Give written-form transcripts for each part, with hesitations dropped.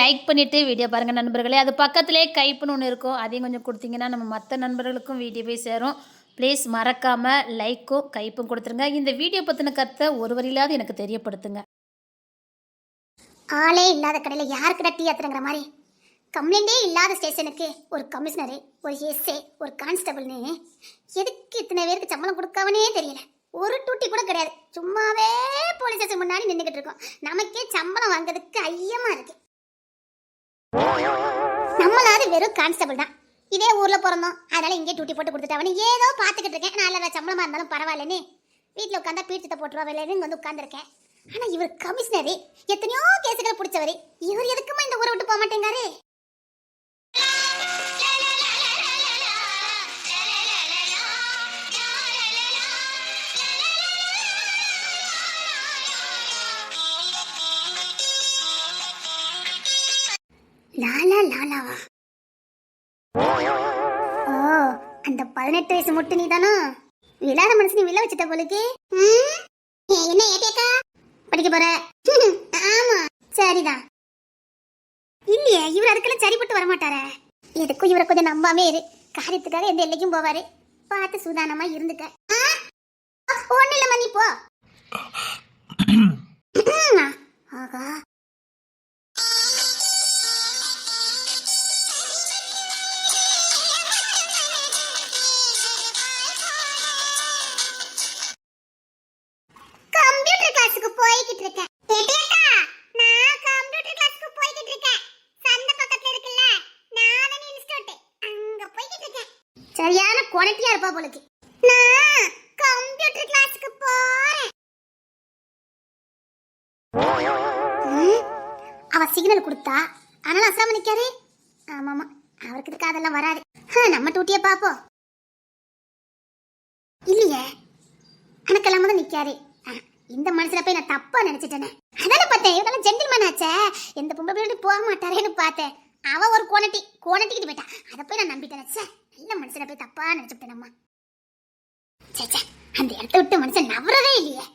Like பண்ணிவிட்டு video பாருங்கள் நண்பர்களே. அது பக்கத்திலே கைப்புன்னு ஒன்று இருக்கும், அதையும் கொஞ்சம் கொடுத்தீங்கன்னா நம்ம மற்ற நண்பர்களுக்கும் வீடியோ போய் சேரும். ப்ளீஸ் மறக்காமல் லைக்கும் கைப்பும் கொடுத்துருங்க. இந்த வீடியோ பற்றின கருத்தை ஒரு வரியிலாவது எனக்கு தெரியப்படுத்துங்க. ஆளே இல்லாத கடையில் யாருக்கிட்ட டீ ஏற்றுங்கிற மாதிரி கம்ப்ளைண்டே இல்லாத ஸ்டேஷனுக்கு ஒரு கமிஷனரு, ஒரு எஸ்ஏ, ஒரு கான்ஸ்டபிள்னு எதுக்கு இத்தனை பேருக்கு சம்பளம் கொடுக்காவனே தெரியல. ஒரு டூட்டி கூட கிடையாது, சும்மாவே போலீஸ் ஸ்டேஷன் முன்னாடி நின்றுக்கிட்டு இருக்கோம். நமக்கே சம்பளம் வாங்குறதுக்கு ஐயமா இருக்கு. நம்மளாவது வெறும் கான்ஸ்டபிள் தான், இதே ஊர்ல பிறந்தோம், அதனால இங்கே டூட்டி போட்டு கொடுத்துட்டாவனு ஏதோ பார்த்துக்கிட்டு இருக்கேன். நல்ல சம்பளமா இருந்தாலும் பரவாயில்லன்னு வீட்டில் உட்காந்தா பீச்சத்தை போட்டுருவா வேலைன்னு வந்து உட்காந்துருக்கேன். ஆனா இவர் கமிஷனரு, எத்தனையோ கேஸுகளை பிடிச்சவரு, இவர் எதுக்குமா இந்த ஊரை விட்டு போக மாட்டேங்காரு? லாலா லாலாவா? ஓ, அந்த 18 வயசு முட்டு நீ தானோ? விழாத மனுஷன் விழா வச்சுட்ட போலுக்கு. என்ன ஏட்டேக்கா படிக்க போற? ஆமா சரிதான். இல்லையே, இவர் அதுக்கெல்லாம் சரிப்பட்டு வரமாட்டாரே. எதுக்கும் இவரை கொஞ்சம் நம்பாமே இரு, காரியத்துக்காக எந்த எல்லைக்கும் போவாரு. பார்த்து சூதானமா இருந்துக்க. ஒண்ணு இல்லம்மா, நீ போ. ஆகா, போய்கிட்டு இருக்கேன். நான் கம்ப்யூட்டர் கிளாஸ்க்கு போய்கிட்டு இருக்கேன். சந்த பக்கத்துல இருக்குல்ல, நாதனி இன்ஸ்டிடியூட், அங்க போய்கிட்டு இருக்கேன். சரியான குவாலிட்டியா இருப்பா போலுக்கு. நான் கம்ப்யூட்டர் கிளாஸ்க்கு போறேன். அவ சிக்னல் கொடுத்தா அதனால அசாம நிக்காரு. ஆமாமா, அவருக்கு இதுக்கு அதெல்லாம் வராது. நம்ம டூட்டியை பாப்போம். இல்லையே, அணக்கெல்லாம் தான் நிக்காரு. இந்த மனசுல போய் நான் தப்பா நினைச்சிட்டேனே. அதான பார்த்தேன், இவரெல்லாம் ஜென்டில்மேன் ஆச்சே, எந்த பொம்பளை போய் போக மாட்டாரேன்னு பார்த்தேன். அவ ஒரு கோணட்டிக்கிட்டு போயிட்டா, அதை போய் நான் நம்பிட்டேன். சே, நல்ல மனுஷனை போய் தப்பா நினைச்சுட்டேன் அம்மா. சே, அந்த இடத்த விட்டு மனுஷன் நவரவே இல்லையே.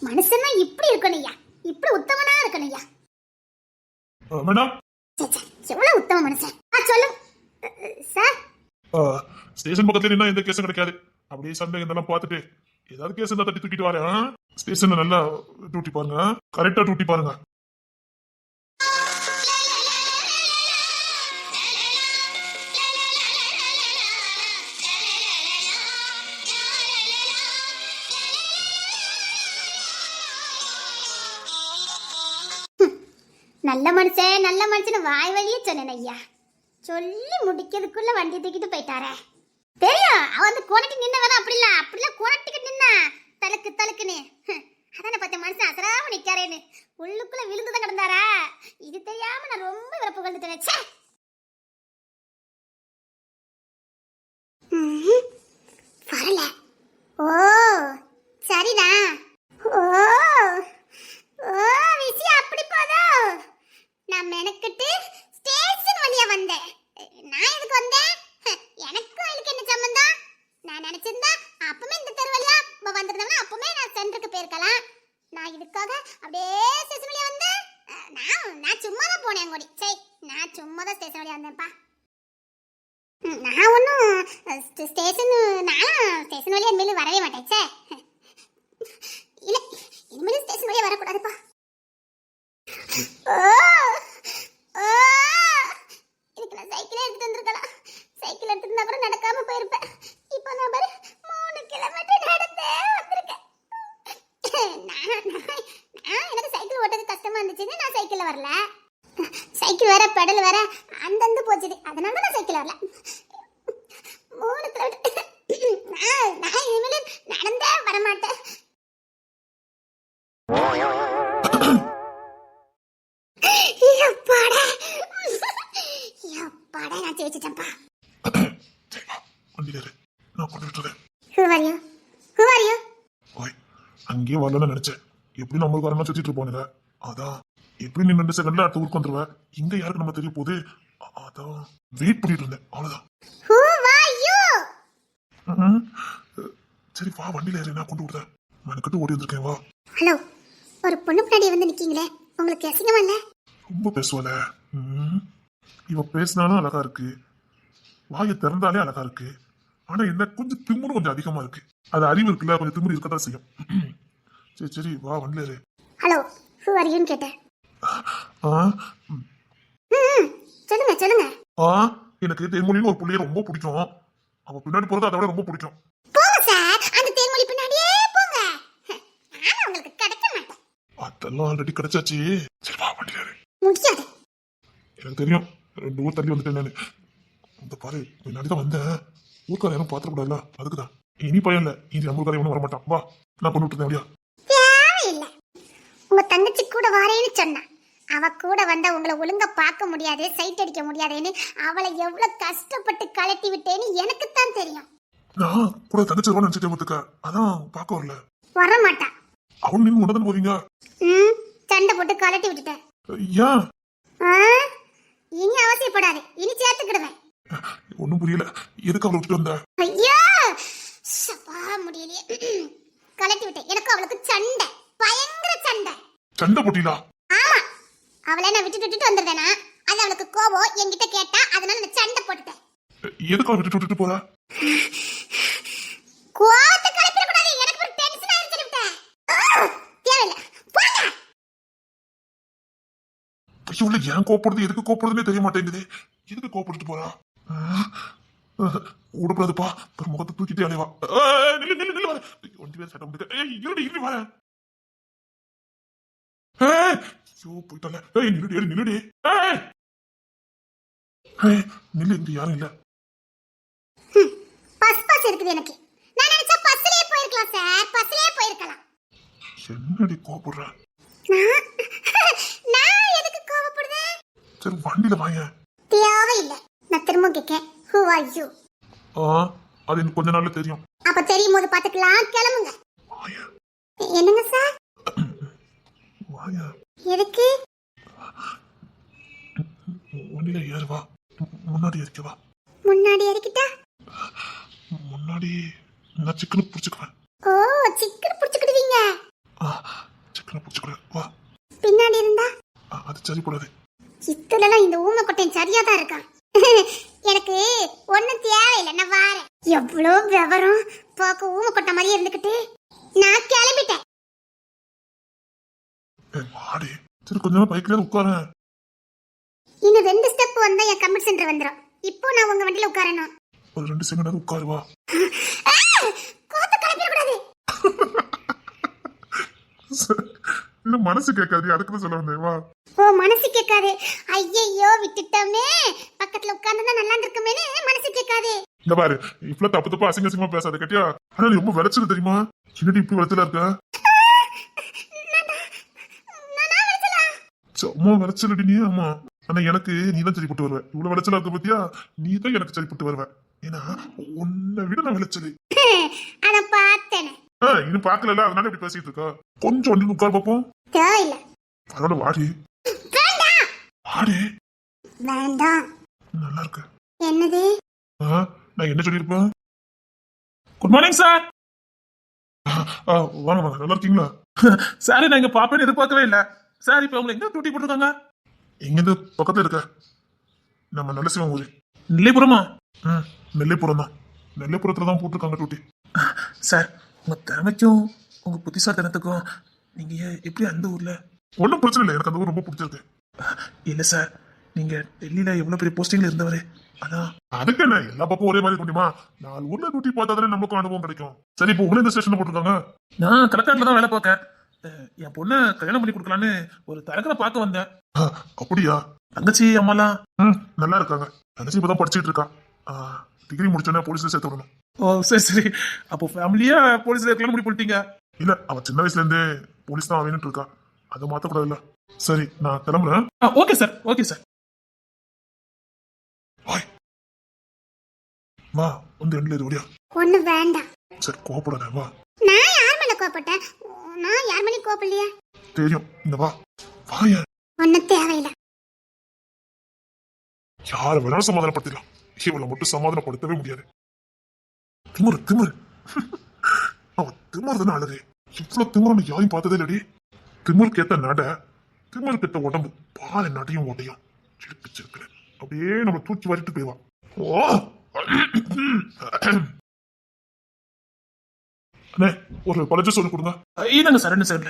மனுஷன் இப்படி இருக்கணும் ஐயா, இப்படி உத்தமனா இருக்கணும் ஐயா. மேடம், எவ்வளவு உத்தம மனுஷன். சொல்லு சார். ஸ்டேஷன் பக்கத்துல என்ன எந்த கேஸும் கிடைக்காது. அப்படியே சண்டை இதெல்லாம் பார்த்துட்டு ஏதாவது கேஸ் இருந்தா தட்டி தூக்கிட்டு வரேன். ஸ்டேஷன்ல நல்லா டியூட்டி பாருங்க, கரெக்டா டியூட்டி பாருங்க. நல்ல மனுஷன் நல்ல மனுஷன் வாய் வழியே சொன்னேன் ஐயா. சொல்லி முடிக்கிறதுக்குள்ள வண்டி தூக்கிட்டு போயிட்டாரே. தெரியும், அவ வந்து கோணட்டி நின்ன வேணா, அப்படிலாம் கோணட்டிக்கிட்டு நின்னா தலுக்குன்னு. அதான பார்த்த மனுஷன் அசராம நிக்காரேன்னு உள்ளுக்குள்ள விழுந்துதான் கிடந்தாரா. இது தெரியாம நான் ரொம்ப இவரை புகழ்ந்துட்டேன். வரல. ஓ சரிதான். ஓ ஓ, விஷயம் அப்படி போதோ. நான் மெனக்கிட்டு ஸ்டேஷன் வழியா வந்தேன். நான் எதுக்கு வந்தேன்? எனக்கும் அதுக்கு என்ன சம்பந்தம்? நான் நினைச்சிருந்தா அப்பமே இந்த தெரு வழியா வந்திருந்தாங்க, அப்பமே நான் சென்டருக்கு போயிருக்கலாம். நான் இதுக்காக அப்படியே ஸ்டேஷன் வழியா வந்தேன். நான் சும்மா தான் போனேன் கோடி. சரி, நான் சும்மா தான் ஸ்டேஷன் வழியா வந்தேன்ப்பா. நான் ஒன்றும் ஸ்டேஷன் வழியா இனிமேல் வரவே மாட்டேன். சே, இல்லை, இனிமேல் ஸ்டேஷன் வழியா வரக்கூடாதுப்பா. இதுக்கு நான் சைக்கிளே எடுத்துட்டு வந்திருக்கலாம். சைக்கிள் எடுத்துருந்தா கூட நடக்காம போயிருப்பேன். இப்போ நான் பாரு 3 கிலோமீட்டர் நடந்தே வந்திருக்கேன். எனக்கு சைக்கிள் ஓட்டது கஷ்டமா இருந்துச்சுன்னு நான் சைக்கிள்ல வரல. சைக்கிள் வேற பெடல் வேற அந்தந்து போச்சுது, அதனால நான் சைக்கிள் வரல. 3 கிலோமீட்டர் நான் இனிமேல் நடந்தே வரமாட்டேன். நான் ஜெயிச்சிட்டேன்ப்பா. அங்கேயே வரலன்னு நினைச்சேன். எப்படி நம்மளுக்கு வரணும் சுத்திட்டு இருப்போம். அதான் எப்படி நீ 2 செகண்ட்ல அடுத்த ஊருக்கு வந்துருவ. இங்க யாருக்கு நம்ம தெரிய போகுது, அதான் வெயிட் பண்ணிட்டு இருந்தேன். அவ்வளவுதான். சரி வா, வண்டியில ஏறி நான் கொண்டு விடுறேன். மெனக்கிட்டு ஓடி வந்திருக்கேன், வா. ஹலோ, ஒரு பொண்ணு பின்னாடி வந்து நிக்கீங்களே, உங்களுக்கு அசிங்கமா இல்ல? ரொம்ப பேசுவல. இவ பேசினாலும் அழகா இருக்கு, வாயை திறந்தாலே அழகா இருக்கு. ஆனா என்ன கொஞ்சம் திமிரு கொஞ்சம் அதிகமா இருக்கு. அது அறிவு இருக்குல்ல, கொஞ்சம் திமிரு இருக்கதான் செய்யும். சரி சரி வா வந்தேரு. ஹலோ, ஹூ ஆர் யூன்னு கேட்டேன். ஆ சொல்லுங்க சொல்லுங்க. ஆ எனக்கு தேன்மொழின்னு ஒரு புள்ளைய ரொம்ப பிடிக்கும். அவ பின்னாடி போறது அதை விட ரொம்ப பிடிக்கும். போங்க சார், அந்த தேன்மொழி பின்னாடியே போங்க. நான் உங்களுக்கு கிடைக்க மாட்டேன். அதெல்லாம் ஆல்ரெடி கிடைச்சாச்சு. சரி வா வண்டியாரு. முடியாது. எனக்கு தெரியும் 2 ஊர் தள்ளி வந்துட்டேன் நானு. இந்த பாரு பின்னாடிதான் வந்தேன். ஊர்க்கார யாரும் பாத்திரக்கூடாதுல்ல, அதுக்குதான். இனி பையன் இல்ல, இனி நம்ம ஊர்க்கார ஒன்றும் வரமாட்டான். வா நான் கொண்டு விட்டுருந்தேன் அப்படியா. தேவையில்லை. உங்க தங்கச்சி கூட வரேன்னு சொன்னா, அவ கூட வந்தா உங்களை ஒழுங்கா பார்க்க முடியாது, சைட் அடிக்க முடியாதுன்னு அவளை எவ்வளவு கஷ்டப்பட்டு கலட்டி விட்டேன்னு எனக்கு தான் தெரியும். நான் கூட தங்கச்சி நினைச்சிட்டே ஒத்துக்க, அதான் பார்க்க வரல. வரமாட்டா. அவன் நீங்க உடனே போறீங்க. சண்டை போட்டு கலட்டி விட்டுட்டேன். ஏன்? இனி அவசியப்படாது, இனி சேர்த்துக்கிடுவேன். ஒண்ணும் புரியல, எதுக்கு அவளை விட்டுட்டு வந்த? ஐயா சப்பா முடியலையே. கலட்டி விட்டேன். எனக்கு அவளுக்கு சண்டை, பயங்கர சண்டை. சண்டை போட்டீங்களா? ஆமா, அவளை நான் விட்டுட்டு வந்துருந்தேனா, அது அவளுக்கு கோபம் என்கிட்ட கேட்டா, அதனால நான் சண்டை போட்டுட்டேன். எதுக்கு அவளை விட்டுட்டு போற? கோவத்தை கலப்பிட கூடாது, எனக்கு ஒரு டென்ஷன் ஆயிடுச்சு விட்டேன். தேவையில்லை, போங்க. இவள ஏன் கோப்படுறது எதுக்கு கோப்படுறதுன்னே தெரிய மாட்டேங்குது. எதுக்கு கோப்படுட்டு போறா? விடக்கூடாதுப்பா, முகத்தை தூக்கிட்டே அலைவா. நில்லு நில்லு நில்லு, ஒன்று பேர் சட்டம் முடிக்க. இருடி இருடி வர. போயிட்டால. நில்லுடி நில்லுடி. நில்லு, இங்க யாரும் இல்ல. பஸ் பஸ் இருக்குது எனக்கு. நான் நினைச்சா பஸ்லயே போயிருக்கலாம் சார், பஸ்லயே போயிருக்கலாம். என்னடி கோபப்படுற? நான் எதுக்கு கோவப்படுறேன்? சரி வண்டியில வாங்க. தேவையில்லை. நான் திரும்ப கேட்கேன், who are you? அது எனக்கு கொஞ்ச நாள்ல தெரியும். அப்ப தெரியும் போது பாத்துக்கலாம், கிளம்புங்க. வாயா என்னங்க சார்? வாயா. எதுக்கு? வண்டியில ஏறு வா, முன்னாடி இருக்க வா. முன்னாடி இறக்கிட்டா? முன்னாடி நான் சிக்கனை பிடிச்சுக்குவேன். ஓ, சிக்கன் புடிச்சுக்கிடுவீங்க. சிக்கனை பிடிச்சுக்கிறேன் வா. பின்னாடி இருந்தா? அது சரிப்படாது. சித்துலலாம் இந்த ஊமை கொட்டையும் சரியா தான் இருக்கான். எனக்கு ஒண்ணும் தேவையில்லை, நான் வாரேன். எவ்வளோ விவரம், பார்க்க ஊமை கொட்டை மாதிரி இருந்துகிட்டு நான் கிளம்பிட்டேன். வாடி, சரி கொஞ்ச நேரம் பைக்ல உட்காரேன். இன்னும் 2 ஸ்டெப் வந்தா என் கம்ப்யூட்டர் சென்டர் வந்துடும். இப்போ நான் உங்க வண்டியில உட்காரணும். ஒரு 2 செகண்ட் உட்காரு வா. கோத்த கலப்பிட கூடாது. இல்ல மனசு கேட்காது, அதுக்கு தான் சொல்ல வந்தேன் வா. ஓ, மனசு கேட்காது. ஐயையோ விட்டுட்டோமே, பக்கத்துல உட்கார்ந்தா நல்லா இருக்குமேனு மனசு கேட்காது. இந்த பாரு, இவ்வளவு தப்பு தப்பா அசிங்க அசிங்கமா பேசாத கட்டியா. ஆனா நீ ரொம்ப விளைச்சல் தெரியுமா? என்னடி இப்படி விளைச்சலா இருக்க? சும்மா விளைச்சலடி நீ. ஆமா, ஆனா எனக்கு நீ தான் சரிப்பட்டு வருவ. இவ்வளவு விளைச்சலா இருக்க பத்தியா, நீ தான் எனக்கு சரிப்பட்டு வருவ. ஏன்னா உன்னை விட நான் விளைச்சல். அத பார்த்தேனே. இன்னும் பாக்கல, அதனால இப்படி பேசிட்டு இருக்கா. கொஞ்சம் வண்டி உட்கார் பாப்போம். தேவையில்ல. அதோட வாடி. வேண்டாம். வாடி. வேண்டாம். நல்லா இருக்கு. என்னது? நான் என்ன சொல்லிருப்பேன்? Good morning sir. வாங்க வாங்க, நல்லா இருக்கீங்களா? சார் நான் இங்க பாப்பேன்னு எதிர்பார்க்கவே இல்ல சார். இப்ப உங்களை எங்க டூட்டி போட்டிருக்காங்க? இங்கிருந்து பக்கத்துல இருக்க நம்ம நல்ல சிவன் ஊரு. நெல்லைபுரமா? நெல்லைப்புறம் தான். நெல்லைப்புறத்துல தான் போட்டிருக்காங்க டூட்டி. சார் உங்க திறமைக்கும் உங்க புத்திசாலித்தனத்துக்கும் நீங்க எப்படி அந்த ஊர்ல? ஒன்றும் பிரச்சனை இல்லை, எனக்கு அந்த ஊர் ரொம்ப பிடிச்சிருக்கு. இல்ல சார், நீங்க டெல்லியில எவ்வளவு பெரிய போஸ்டிங்ல இருந்தவரு, அதான். அதுக்கு என்ன, எல்லா பக்கம் ஒரே மாதிரி முடியுமா? 4 ஊர்ல டூட்டி பார்த்தா தானே நமக்கும் அனுபவம் கிடைக்கும். சரி, இப்போ உங்களை இந்த ஸ்டேஷன்ல போட்டிருக்காங்க. நான் கலெக்டர்ல தான் வேலை பார்க்கேன். என் பொண்ணை கல்யாணம் பண்ணி கொடுக்கலான்னு ஒரு தரகரை பார்க்க வந்தேன். அப்படியா? தங்கச்சி அம்மாலாம் நல்லா இருக்காங்க. தங்கச்சி இப்பதான் படிச்சுட்டு இருக்கா. டிகிரி முடிச்சோன்னே போலீஸ்ல சேர்த்து விடணும். ஓ சரி சரி. அப்போ ஃபேமிலியா போலீஸ்ல இருக்கலாம் முடிவு பண்ணிட்டீங்க? இல்ல, அவ சின்ன வயசுல இருந்தே போலீஸ் தான் வேணும்னு இருக்கா. அதை மாத்தக்கூடாது இல்ல. சரி, நான் கிளம்புறேன். Okay sir, okay sir. வா, வந்து எண்ணில் இது வழியா. ஒண்ணு வேண்டாம். சரி, கோவப்படாத வா. நான் யார் மேல கோவப்பட்டேன்? நான் யார் மேலயும் கோவப்படலையா? தெரியும், இங்க வா. வாய. ஒன்னும் தேவையில்லை. யார வேணாலும் சமாதானப்படுத்திடலாம், இவளை மட்டும் சமாதானப்படுத்தவே முடியாது. திமுரு திமுரு. அவ திமுறு தானே அழகு. இவ்வளவு திமுறன்னு யாரையும் பார்த்ததே இல்லடி. திமுருக்கு ஏத்த நட, திமிரு கிட்ட உடம்பு பாரு நடையும் ஓட்டையும் சிறுக்கு சிறுக்கு அப்படியே நம்ம தூக்கி வரிட்டு போயிடுவா. ஓ அண்ணே ஒரு பழச்சு சொல்லி கொடுங்க. இதாங்க சார், என்ன சார்?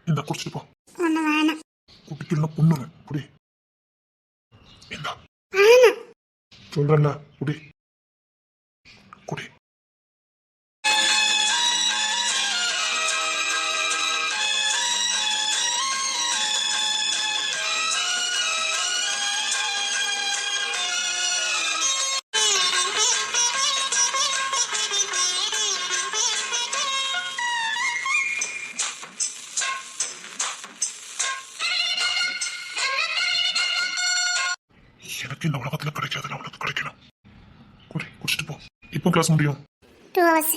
இந்த குடிச்சிட்டு போ. ஒண்ணு வேணாம். குடிக்கலாம் பொண்ணுவேன் குடி. இந்த வேணாம். சொல்றேன்ல குடி குடி. எனக்கு இந்த உலகத்துல கிடைக்காதுன்னு அவளுக்கு கிடைக்கணும். குடி குடிச்சிட்டு போ. இப்போ கிளாஸ் முடியும். 2 hours.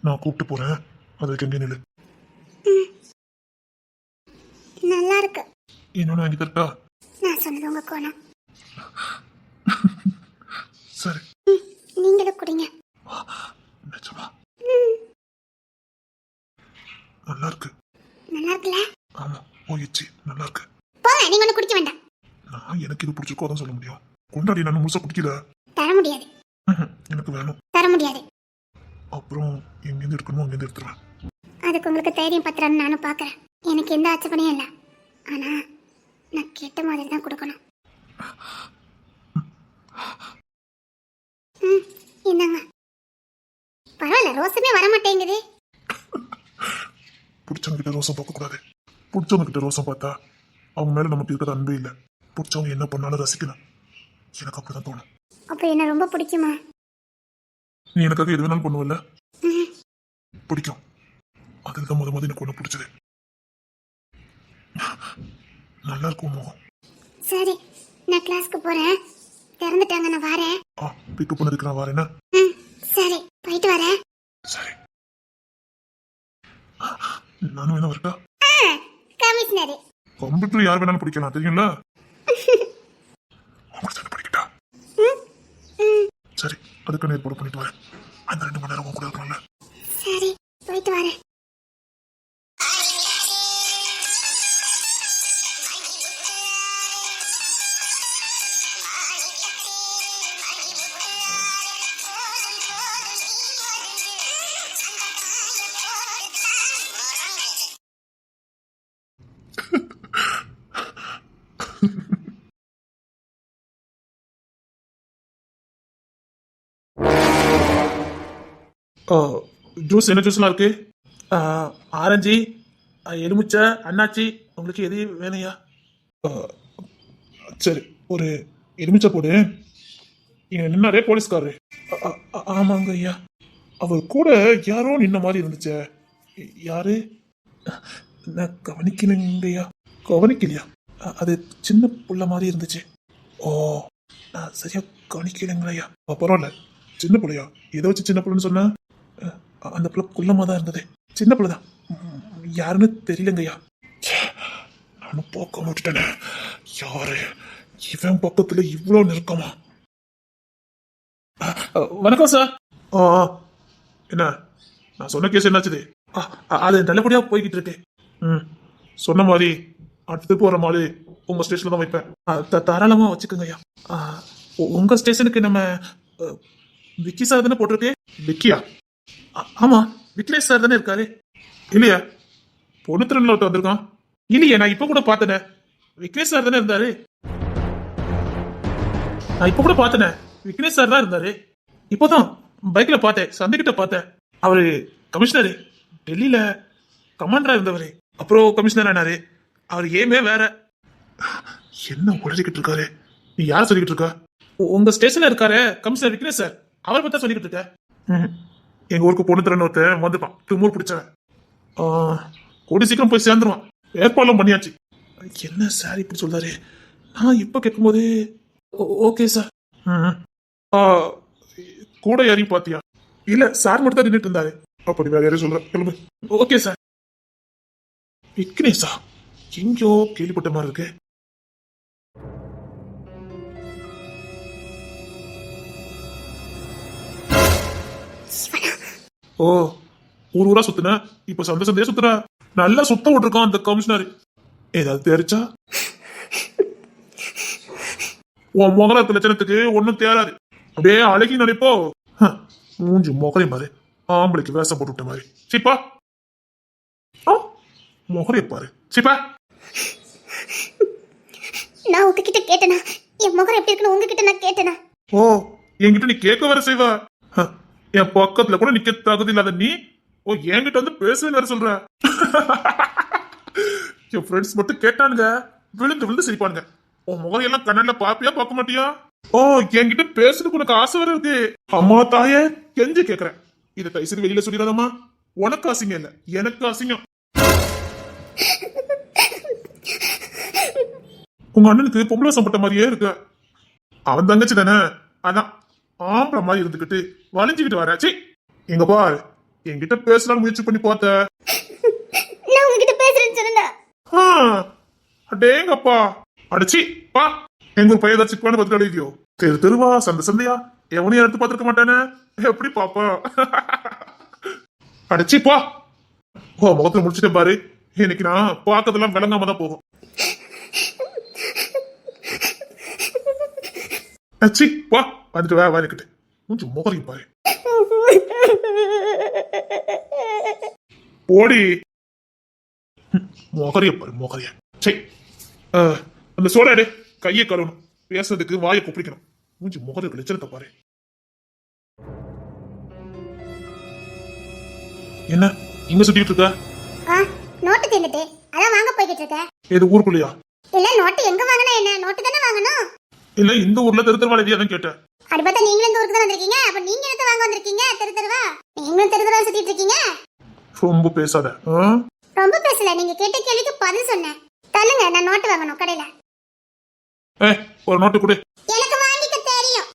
நான் கூப்பிட்டு போறேன், அதுக்கு எங்கே நில்லு. நல்லா இருக்கு. இன்னொன்னு வாங்கி தரட்டா? நான் சொன்னது உங்க கோணம். சரி. நீங்களும் குடிங்க. நிஜமா நல்லா இருக்கு. நல்லா இருக்குல்ல? ஆமா போயிடுச்சு, நல்லா இருக்கு. போங்க, நீங்க ஒண்ணு குடிக்க வேண்டாம். நான் எனக்கு இது பிடிச்சிருக்கோ அதான் சொல்ல முடியும். கொண்டாடி நான் முழுசா குடிக்கல. தர முடியாது. எனக்கு வேணும். தர முடியாது. அப்புறம் எங்கேருந்து எடுக்கணுமோ அங்கேருந்து எடுத்துருவேன். அதுக்கு உங்களுக்கு தைரியம் பத்திரான்னு நானும் பாக்குறேன். எனக்கு எந்த ஆட்சேபனையும் இல்லை. ஆனா நான் கேட்ட மாதிரி தான் கொடுக்கணும். இந்தாங்க. பரவாயில்ல, ரோசமே வர மாட்டேங்குது. பிடிச்சவங்க கிட்ட ரோசம் பார்க்க கூடாது. பிடிச்சவங்க கிட்ட ரோசம் பார்த்தா அவங்க மேல நமக்கு இருக்கிற அன்பே இல்லை. பிடிச்சவங்க என்ன பண்ணாலும் ரசிக்கணும். எனக்கு அப்படிதான் தோணும். அப்ப என்ன ரொம்ப பிடிக்குமா? நீ எனக்காக எது வேணாலும் பண்ணுவல்ல? பிடிக்கும். அதுதான் முத எனக்கு ஒண்ணு பிடிச்சது. நல்லா இருக்கும் முகம். சரி, நான் கிளாஸ்க்கு போறேன். திறந்துட்டாங்க, நான் வரேன். பிக்கப் பண்ணதுக்கு நான் வரேன்னா? சரி, போயிட்டு வரேன். சரி. நானும் வேணா வரட்டா? கமிஷனரு. கம்ப்யூட்டர் யார் வேணாலும் பிடிக்கலாம் தெரியும்ல? உங்களுக்கு படிக்கட்டா? சரி, அதுக்கு ஏற்பாடு பண்ணிட்டு வரேன். அந்த 2 மணி நேரம் கூட இருக்கலாம்ல? சரி, போயிட்டு வரேன். ஜூஸ் என்ன ஜூஸ்லாம் இருக்கு? ஆரஞ்சு, எலுமிச்சை, அன்னாச்சி, உங்களுக்கு எது வேணுயா? சரி, ஒரு எலுமிச்சை போடு. இங்க நின்னாரே போலீஸ்காரரு. ஆமாங்க ஐயா. அவர் கூட யாரோ நின்ன மாதிரி இருந்துச்சே, யாரு? நான் கவனிக்கலைங்கய்யா. கவனிக்கலையா? அது சின்ன புள்ள மாதிரி இருந்துச்சு. ஓ, நான் சரியா கவனிக்கலைங்களையா. பரவாயில்ல, சின்ன பிள்ளையா? எதை வச்சு சின்ன பிள்ளைன்னு சொன்ன? அந்த பிள்ளை குள்ளமா தான் இருந்தது. சின்ன பிள்ளை தான், யாருன்னு தெரியலங்கய்யா. நானும் பார்க்க விட்டுட்டேனே. யாரு இவன் பக்கத்துல இவ்வளவு நெருக்கமா? வணக்கம் சார். என்ன நான் சொன்ன கேஸ் என்னாச்சுது? அது நல்லபடியா போய்கிட்டு இருக்கு. சொன்ன மாதிரி அடுத்து போற மாதிரி உங்க ஸ்டேஷன்ல தான் வைப்பேன். தாராளமா வச்சுக்கோங்க ஐயா. உங்க ஸ்டேஷனுக்கு நம்ம விக்கி சார் தானே போட்டிருக்கு? விக்கியா? ஆமா, விக்னேஷ் சார் தானே இருக்காரு. இல்லையா? பொண்ணு திறன்ல வந்திருக்கான். இல்லையே, நான் இப்ப கூட பார்த்தேனே. விக்னேஷ் சார் தானே இருந்தாரு. நான் இப்ப கூட பார்த்தேனே, விக்னேஷ் சார் தான் இருந்தாரு. இப்போதான் பைக்ல பார்த்தேன், சந்தைக்கிட்ட பார்த்தேன். அவரு கமிஷனரு, டெல்லியில கமாண்டரா இருந்தவரு, அப்புறம் கமிஷனர் ஆனாரு. அவர் ஏமே வேற. என்ன உடச்சிக்கிட்டு இருக்காரு? நீ யார சொல்லிக்கிட்டு இருக்கா? உங்க ஸ்டேஷன்ல இருக்காரு கமிஷனர் விக்னேஷ் சார், அவரை பத்தி தான் சொல்லிக்கிட்டு இருக்க. எங்க ஊருக்கு பொண்ணு திறன் ஒருத்தன் வந்துப்பான், திமுர் பிடிச்சவன். கூடி சீக்கிரம் போய் சேர்ந்துருவான். ஏற்பாடுலாம் பண்ணியாச்சு. என்ன சார் இப்படி சொல்றாரு? நான் இப்ப கேட்கும்போது ஓகே சார். கூட யாரையும் பாத்தியா? இல்ல, சார் மட்டும் தான் நின்றுட்டு இருந்தாரு. அப்படி வேற யாரையும் சொல்ற? கிளம்பு. Okay sir. விக்னேஷா? எங்கோ கேள்விப்பட்ட மாதிரி இருக்கு. ஓ, ஊர் ஊரா சுத்துன, இப்ப சந்தை சந்தையா சுத்துற. நல்லா சுத்த விட்டுருக்கான் அந்த கமிஷனர். ஏதாவது தெரிச்சா உன் முகலத்து லட்சணத்துக்கு ஒன்னும் தேராது. அப்படியே அழகி நினைப்போ மூஞ்சி முகரை மாதிரி ஆம்பளைக்கு வேஷம் போட்டு விட்ட மாதிரி. சிப்பா முகரைய பாரு. சிப்பா நான் உங்ககிட்ட கேட்டேனா? என் முகம் எப்படி இருக்குன்னு உங்ககிட்ட நான் கேட்டேனா? ஓ, என்கிட்ட நீ கேட்க வர செய்வா. என் பக்கத்துல கூட நிக்க தகுதி இல்லாத நீ என்கிட்ட வந்து பேசுவேன்னு வேற சொல்ற. என் ஃப்ரெண்ட்ஸ் மட்டும் கேட்டானுங்க, விழுந்து விழுந்து சிரிப்பானுங்க. உன் முகரையெல்லாம் கண்ணால பாப்பியா பார்க்க மாட்டியா? ஓ, என்கிட்ட பேசுறதுக்கு உனக்கு ஆசை வர இருக்கு. அம்மா தாயே கெஞ்சு கேக்குறேன், இதை தைசரி வெளியில சொல்லிடாதம்மா. உனக்கு அசிங்கம் இல்ல, எனக்கு அசிங்கம். உங்க அண்ணனுக்கு பொம்பளை சம்பட்ட மாதிரியே இருக்கு. அவன் தங்கச்சி தானே, அதான் ஆம்பளை மாதிரி இருந்துகிட்டு வலிஞ்சுக்கிட்டு வர. சி, எங்க பாரு, என்கிட்ட பேசலாம் முயற்சி பண்ணி பார்த்த. நான் உங்ககிட்ட பேசுறேன்னு சொன்னா அடேங்கப்பா, அடிச்சி பா. எங்க ஒரு பையன் ஏதாச்சும் சிக்குவானு பார்த்துட்டு அழுதியோ? தெரு தெருவா சந்தை சந்தையா எவனையும் எடுத்து பார்த்துருக்க மாட்டானே, எப்படி பாப்பா? அடிச்சி பா. ஓ, முகத்துல முடிச்சுட்டேன் பாரு. இன்னைக்கு நான் பார்க்கறதெல்லாம் விளங்காம தான் போகும். சி பா, வந்துட்டு வே வாங்கிக்கிட்டு கொஞ்சம் முகரையும் பாரு. போடி, முகரைய பாரு முகரைய. சரி, அந்த சோடாடு கையை கழுவணும், பேசுறதுக்கு வாயை குப்பிக்கணும். மூஞ்சி முகருக்கு லட்சணத்தை பாரு. என்ன இங்க சுத்திட்டு இருக்க? நோட்டு தின்னுட்டு அதான் வாங்க போய்கிட்டு இருக்க. ஏது ஊருக்குள்ளையா? இல்ல, நோட்டு எங்க வாங்கினா என்ன? நோட்டு தானே வாங்கணும். இல்ல, இந்த ஊர்ல தெருத்தருவாளி தான் கேட்டேன். அப்படி பார்த்தா நீங்களும் இந்த ஊருக்கு தான் வந்திருக்கீங்க. அப்ப நீங்க எடுத்து வாங்க வந்திருக்கீங்க தெரு தெருவா. நீங்களும் தெரு தெருவா சுத்திட்டு இருக்கீங்க. ரொம்ப பேசாத. ரொம்ப பேசல, நீங்க கேட்ட கேள்விக்கு பதில் சொன்னேன். தள்ளுங்க, நான் நோட்டு வாங்கணும் கடையில. ஒரு நோட்டு கொடு. எனக்கு வாங்கிக்க தெரியும்.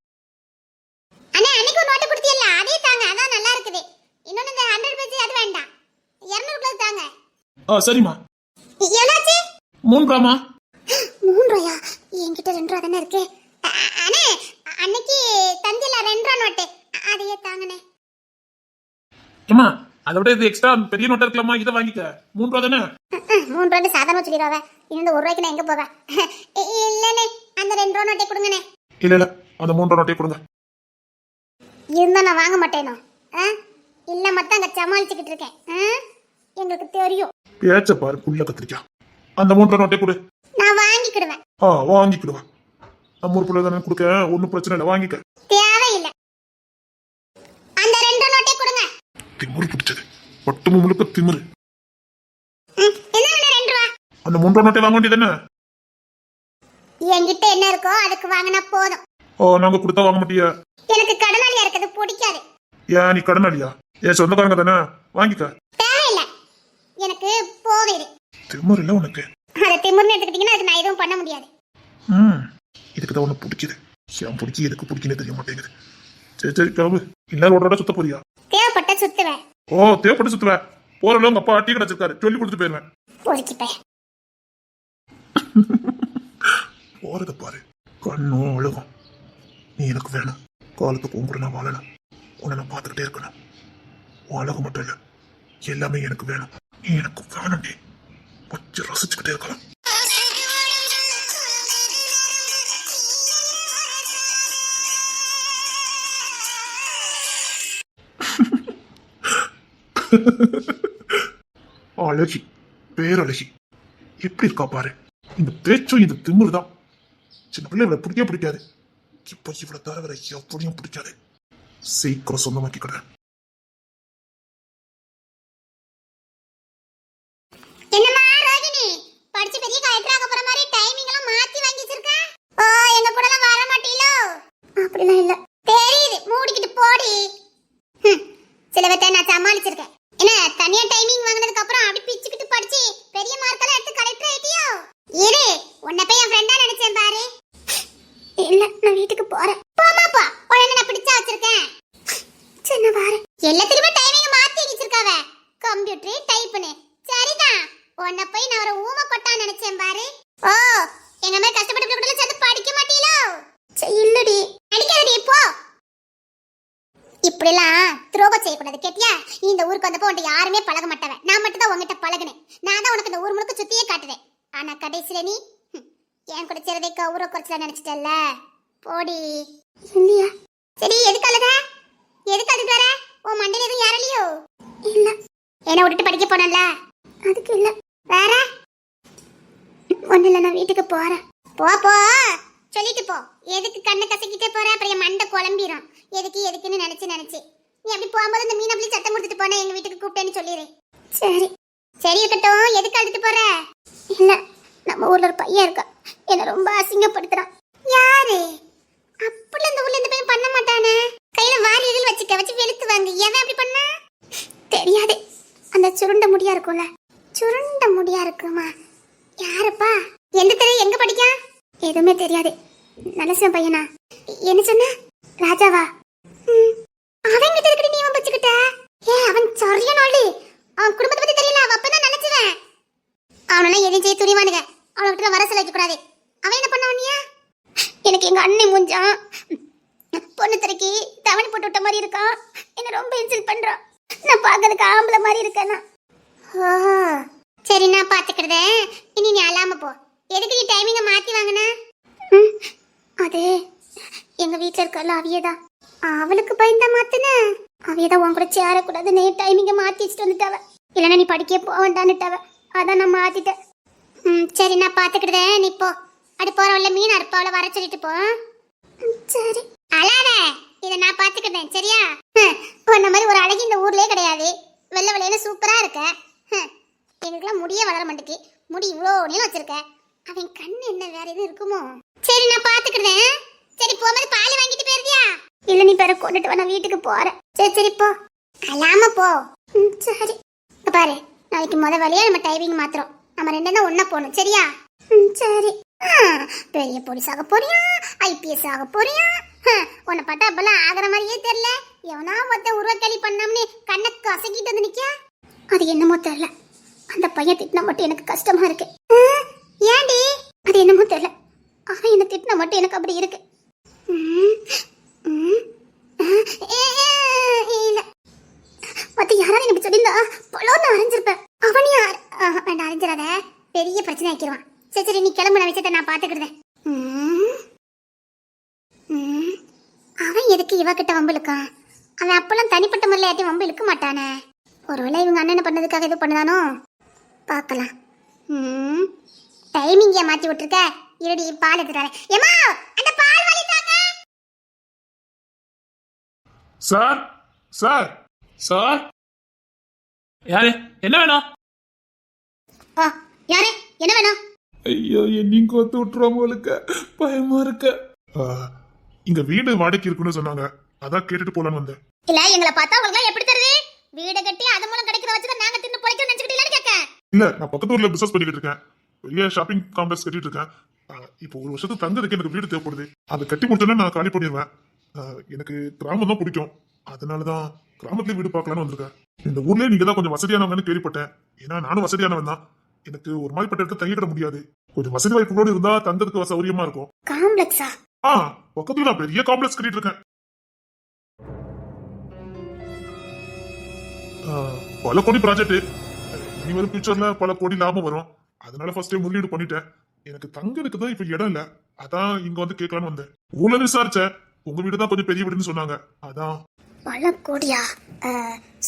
அண்ணே, அன்னைக்கு ஒரு நோட்டு கொடுத்தீல்ல, அதே தாங்க, அதான் நல்லா இருக்குது. இன்னொன்னு இந்த 100 பேஜ் அது வேண்டாம், 200 குள்ள தாங்க. சரிம்மா. எவ்வளவு? 3 ரூபாமா? 3 ரூபாயா? என்கிட்ட 2 ரூபா தானே இருக்கு. அண்ணே, அன்னைக்கு தந்தில 2 ரூபா நோட்டு, அதையே தாங்கண்ணே. ஏமா, அதை விட இது எக்ஸ்ட்ரா பெரிய நோட்டா இருக்கலாமா? இதை வாங்கிக்க. 3 ரூபா தானே? 3 ரூபா சாதாரண சொல்லிடுவாங்க. இன்னும் 1 ரூபாய்க்கு நான் எங்க போவேன்? இல்லண்ணே, அந்த 2 ரூபா நோட்டை கொடுங்கண்ணே. இல்ல, அந்த 3 ரூபா நோட்டை கொடுங்க. இருந்தா நான் வாங்க மாட்டேனோ? இல்ல மத்த அங்க சமாளிச்சுக்கிட்டு இருக்கேன். எங்களுக்கு தெரியும். பேச்ச பாரு புள்ள கத்திரிக்கா. அந்த 3 ரூபா நோட்டை கொடு. நான் வாங்கிக்கிடுவேன். வாங்கிக்கிடுவேன். நம்ம ஊர் பிள்ளை தானே கொடுக்க, ஒன்னும் பிரச்சனை இல்லை, வாங்கிக்க. தேவையில்லை, அந்த 2 ரூபா நோட்டை கொடுங்க. திமுரு பிடிச்சது, பட்டு முழுக்க திமுரு. என்ன 2 ரூபா? அந்த 3 ரூபா நோட்டை வாங்க வேண்டியது என்ன? என்கிட்ட என்ன இருக்கோ அதுக்கு வாங்கினா போதும். நாங்க கொடுத்தா வாங்க மாட்டியா? எனக்கு கடனாளியா இருக்கிறது பிடிக்காது. ஏன் நீ கடனாளியா? ஏன் சொந்தக்காரங்க தானே, வாங்கிக்க. தேவையில்லை, எனக்கு போவேரு. திமுரு இல்ல உனக்கு? அதை திமுருன்னு எடுத்துக்கிட்டீங்கன்னா அதுக்கு நான் எதுவும் பண்ண முடியாது. இதுக்கு தான் உனக்கு பிடிக்குது. ஏன் பிடிச்சி எதுக்கு பிடிக்குன்னு தெரிய மாட்டேங்குது. சரி கிளம்பு. இன்னும் ரோட்டோட சுத்த போறியா? தேவைப்பட்ட சுத்துவேன். தேவைப்பட்டு சுத்துவேன். போறல உங்க அப்பா டீ கடை வச்சிருக்காரு, சொல்லி கொடுத்துட்டு போயிருவேன். பொறுக்கிப்பேன். போறத பாரு, கண்ணும் அழுகும். நீ எனக்கு வேணும், காலத்துக்கு உன் கூட நான் வாழணும், உன்னை நான் பார்த்துக்கிட்டே இருக்கணும். உன் அழகு மட்டும் இல்ல, எல்லாமே எனக்கு வேணும். நீ எனக்கு வேணும், நீ வச்சு ரசிச்சுக்கிட்டே இருக்கலாம். அழகி, பேரழகி எப்படி இருக்கா பாரு. இந்த பேச்சும் இந்த திமிரு தான். சின்ன பிள்ளை இவளை பிடிக்கவே பிடிக்காது. இப்ப இவளை தவிர எப்படியும் பிடிக்காது. சீக்கிரம் சொந்தமாக்கிக்கிறேன். என்னம்மா ரோகிணி, படிச்சு பெரிய கலெக்டர் ஆக போற மாதிரி டைமிங் எல்லாம் மாத்தி வாங்கி வச்சிருக்க. எங்க கூட எல்லாம் வர மாட்டீங்களோ? அப்படிலாம் இல்ல. தெரியுது, மூடிக்கிட்டு போடி. சிலவத்தை நான் சமாளிச்சிருக்கேன். என்ன தனியா டைமிங் வாங்குனதுக்கு அப்புறம் அப்படி பிச்சுக்கிட்டு படிச்சு பெரிய மார்க்கெல்லாம் எடுத்து கலெக்டர் ஆயிட்டியோ? இரு, உன்னை போய் என் ஃப்ரெண்டா நினைச்சேன் பாரு. இல்ல, நான் வீட்டுக்கு போறேன். போமா போ, உடனே நான் பிடிச்சா வச்சிருக்கேன். சின்ன வார எல்லாத்துக்குமே டைமிங் மாத்தி வச்சிருக்காவ. கம்ப்யூட்டர் டைப்னு. சரிதான், உன்னை போய் நான் ஒரு ஊமை கொட்டா நினைச்சேன் பாரு. எங்க மாதிரி கஷ்டப்பட்டு கூட சேர்ந்து படிக்க மாட்டீங்களோ? இல்லடி, அடிக்காதடி போ. இப்படிலாம் துரோக செய்யக்கூடாது கேட்டியா? இந்த ஊருக்கு வந்தப்போ உன்ட்ட யாருமே பழக மாட்டவன், நான் மட்டும் தான் உன்கிட்ட பழகுனேன். நான் தான் உனக்கு இந்த ஊர் முழுக்க சுத்தியே காட்டுறேன். ஆனா கடைசியில நீ என் கூட சேர்றதை கௌரவ குறைச்சல நினைச்சிட்டல்ல, போடி. இல்லையா? சரி, எதுக்கு அழுத? எதுக்கு அழுது வர? உன் மண்டையில எதுவும் யாரலையோ? இல்ல, என்ன விட்டுட்டு படிக்க போனல, அதுக்கு இல்ல. வேற ஒண்ணு இல்ல, நான் வீட்டுக்கு போறேன். போ போ, சொல்லிட்டு போ. எதுக்கு கண்ணை கசக்கிட்டே போற? அப்புறம் என் மண்டை குழம்பிடும். எதுக்குன்னு நினைச்சு நீ அப்படி போகும்போது இந்த மீன் அப்படி சத்தம் கொடுத்துட்டு போனேன், எங்க வீட்டுக்கு கூப்பிட்டேன்னு சொல்லிடு. சரி சரி, இருக்கட்டும். எதுக்கு அழுதுட்டு போற? இல்ல, நம்ம ஊர்ல ஒரு பையன் இருக்கா, என்ன ரொம்ப அசிங்கப்படுத்துறான். யாரு? அப்படி இந்த ஊர்ல இந்த பையன் பண்ண மாட்டானே. கையில வாலிகள் வச்சு வெளுத்து வாங்க. எவன் அப்படி பண்ணா? தெரியாது. அந்த சுருண்ட முடியா இருக்கும்ல, சுருண்ட முடியா இருக்குமா? யாருப்பா? எந்த தெரு, எங்க படிக்கா? எதுவுமே தெரியாது. நல்ல பையனா? என்ன சொன்ன? ராஜாவா? அவன் கிட்ட இருக்கடி நீ வச்சுக்கிட்ட. அவன் சரியான ஆளு. அவன் குடும்பத்தை பத்தி தெரியல, அவ அப்பதான் நினைச்சுவேன். அவனெல்லாம் எதையும் செய்ய துணிவானுங்க. அவனை விட்டு வர சொல்ல வைக்க கூடாது. அவன் என்ன பண்ணவனியா? எனக்கு எங்க அண்ணன் மூஞ்சான் பொண்ணு திரைக்கு தவணை போட்டு விட்ட மாதிரி இருக்கான். என்ன ரொம்ப இன்சல்ட் பண்றான். நான் பாக்கிறதுக்கு ஆம்பளை மாதிரி இருக்கேன்னா. சரி, நான் பாத்துக்கிறத. இனி நீ அழாம போ. எதுக்கு நீ டைமிங்க மாத்தி வாங்கின? அது எங்க வீட்டுல இருக்கல அவியதான். அவளுக்கு பயந்தா மாத்துன. அவியதான் உன் கூட சேரக்கூடாதுன்னு டைமிங்க மாத்தி வச்சுட்டு வந்துட்டாவ. இல்லைன்னா நீ படிக்க போக வேண்டான்னுட்டாவ. அதான் நான் மாத்திட்டேன். சரி, நான் பாத்துக்கிறத. நீ போ. அது போறவள்ள மீன் அறுப்பாவளை வர சொல்லிட்டு போ. சரி, அழாத. இதை நான் பாத்துக்கிறேன், சரியா? உன்ன மாதிரி ஒரு அழகி இந்த ஊர்லயே கிடையாது. வெள்ளை வெள்ளையில சூப்பரா இருக்க. எங்களுக்குலாம் முடியே வளர மாட்டேக்கு. முடி இவ்வளோ நீளம் வச்சிருக்க. அவன் கண்ணு என்ன வேற எதுவும் இருக்குமோ? சரி, நான் பாத்துக்கிறேன். சரி, போகும்போது பால் வாங்கிட்டு போயிருந்தியா? இல்ல, நீ பேர கொண்டுட்டு வா, நான் வீட்டுக்கு போறேன். சரி சரி, போ. அழாம போ. சரி, பாரு, நாளைக்கு முத வழியா நம்ம டைமிங் மாத்திரம். நம்ம ரெண்டு தான் ஒன்னா போகணும், சரியா? சரி. பெரிய போலீஸ் ஆக போறியா, ஐபிஎஸ் ஆக போறியா? உன்னை பார்த்தா அப்பெல்லாம் ஆகிற மாதிரியே தெரியல. எவனா மொத்த உருவக்கேலி பண்ணாமனே கண்ணை கசக்கிட்டு வந்து நிக்க. அது என்னமோ தெரியல, அந்த பையன் திட்டினா மட்டும் எனக்கு கஷ்டமா இருக்கு. ஏண்டி? அது என்னமோ தெரியல, அவன் என்ன திட்டினா மட்டும் எனக்கு அப்படி இருக்கு. இல்ல, மத்த யாராவது எனக்கு சொல்லியிருந்தா பலோன்னு அரைஞ்சிருப்பேன். அவன் யார்? வேண்டாம், அரைஞ்சிடாத, பெரிய பிரச்சனை ஆக்கிடுவான். சரி சரி, நீ கிளம்புன விஷயத்த நான் பாத்துக்கிறேன். அவன் எதுக்கு இவகிட்ட வம்பு இழுக்கான்? அவன் அப்பெல்லாம் தனிப்பட்ட முறையில் யார்ட்டையும் வம்பு இழுக்க மாட்டானே. ஒருவேளை இவங்க அண்ணனை பண்ணதுக்காக இது பண்ணுதானோ? பார்க்கலாம். டைமிங்க மாத்தி விட்டுருக்க. இருடி, பால் எடுத்துட்டாரே. ஏமா, அந்த பால் வாலி தாங்க. சார் சார் சார், யாரு? என்ன வேணும்? யாரு? என்ன வேணும்? ஐயோ, என்னையும் கோத்து விட்டுருவாங்க. உங்களுக்கு பயமா இருக்க? இங்க வீடு வாடகைக்கு இருக்குன்னு சொன்னாங்க, அதான் கேட்டுட்டு போலான்னு வந்தேன். இல்ல, எங்களை பார்த்தா உங்களுக்கு எப்படி தெரியுது? வீடு கட்டி அது மூலம் கிடைக்கிற வச்சுதான் நாங்க தின்னு பொழைக்க நினைச்சுக்கிட்டீங்களான்னு கேட்க. இல்ல, நான் பக்கத்து ஊர்ல பிசினஸ் பண்ணிக்கிட்டு இருக்கேன். பெரிய ஷாப்பிங் காம்ப்ளெக்ஸ் கட்டிட்டு இருக்கேன். இப்போ ஒரு வருஷத்துக்கு தங்குறதுக்கு எனக்கு வீடு தேவைப்படுது. அதை கட்டி முடிச்சோன்னா நான் காலி பண்ணிடுவேன். எனக்கு கிராமம் தான் பிடிக்கும், அதனாலதான் கிராமத்துலயே வீடு பார்க்கலான்னு வந்திருக்கேன். இந்த ஊர்லயே நீங்க தான் கொஞ்சம் வசதியானவங்கன்னு கேள்விப்பட்டேன். ஏன்னா நானும் வசதியானவன் தான். எனக்கு ஒரு மாதிரி பட்ட இடத்துல தங்கிட முடியாது. கொஞ்சம் வசதி வாய்ப்புகளோடு இருந்தா தங்கறதுக்கு சௌரியமா இருக்கும். காம்ப்ளெக்ஸா? பக்கத்துல நான் பெரிய காம்ப்ளெக்ஸ் கட்டிட்டு இருக்கேன். பல கோடி ப்ராஜெக்ட். இனி வரும் ஃபியூச்சர்ல பல கோடி லாபம் வரும். அதனால ஃபர்ஸ்ட் டைம் முதலீடு பண்ணிட்டேன். எனக்கு தங்கறதுக்கு தான் இப்ப இடம் இல்ல, அதான் இங்க வந்து கேட்கலான்னு வந்தேன். ஊர்ல விசாரிச்சேன், உங்க வீடு தான் கொஞ்சம் பெரிய வீடுன்னு சொன்னாங்க, அதான். பல கோடியா?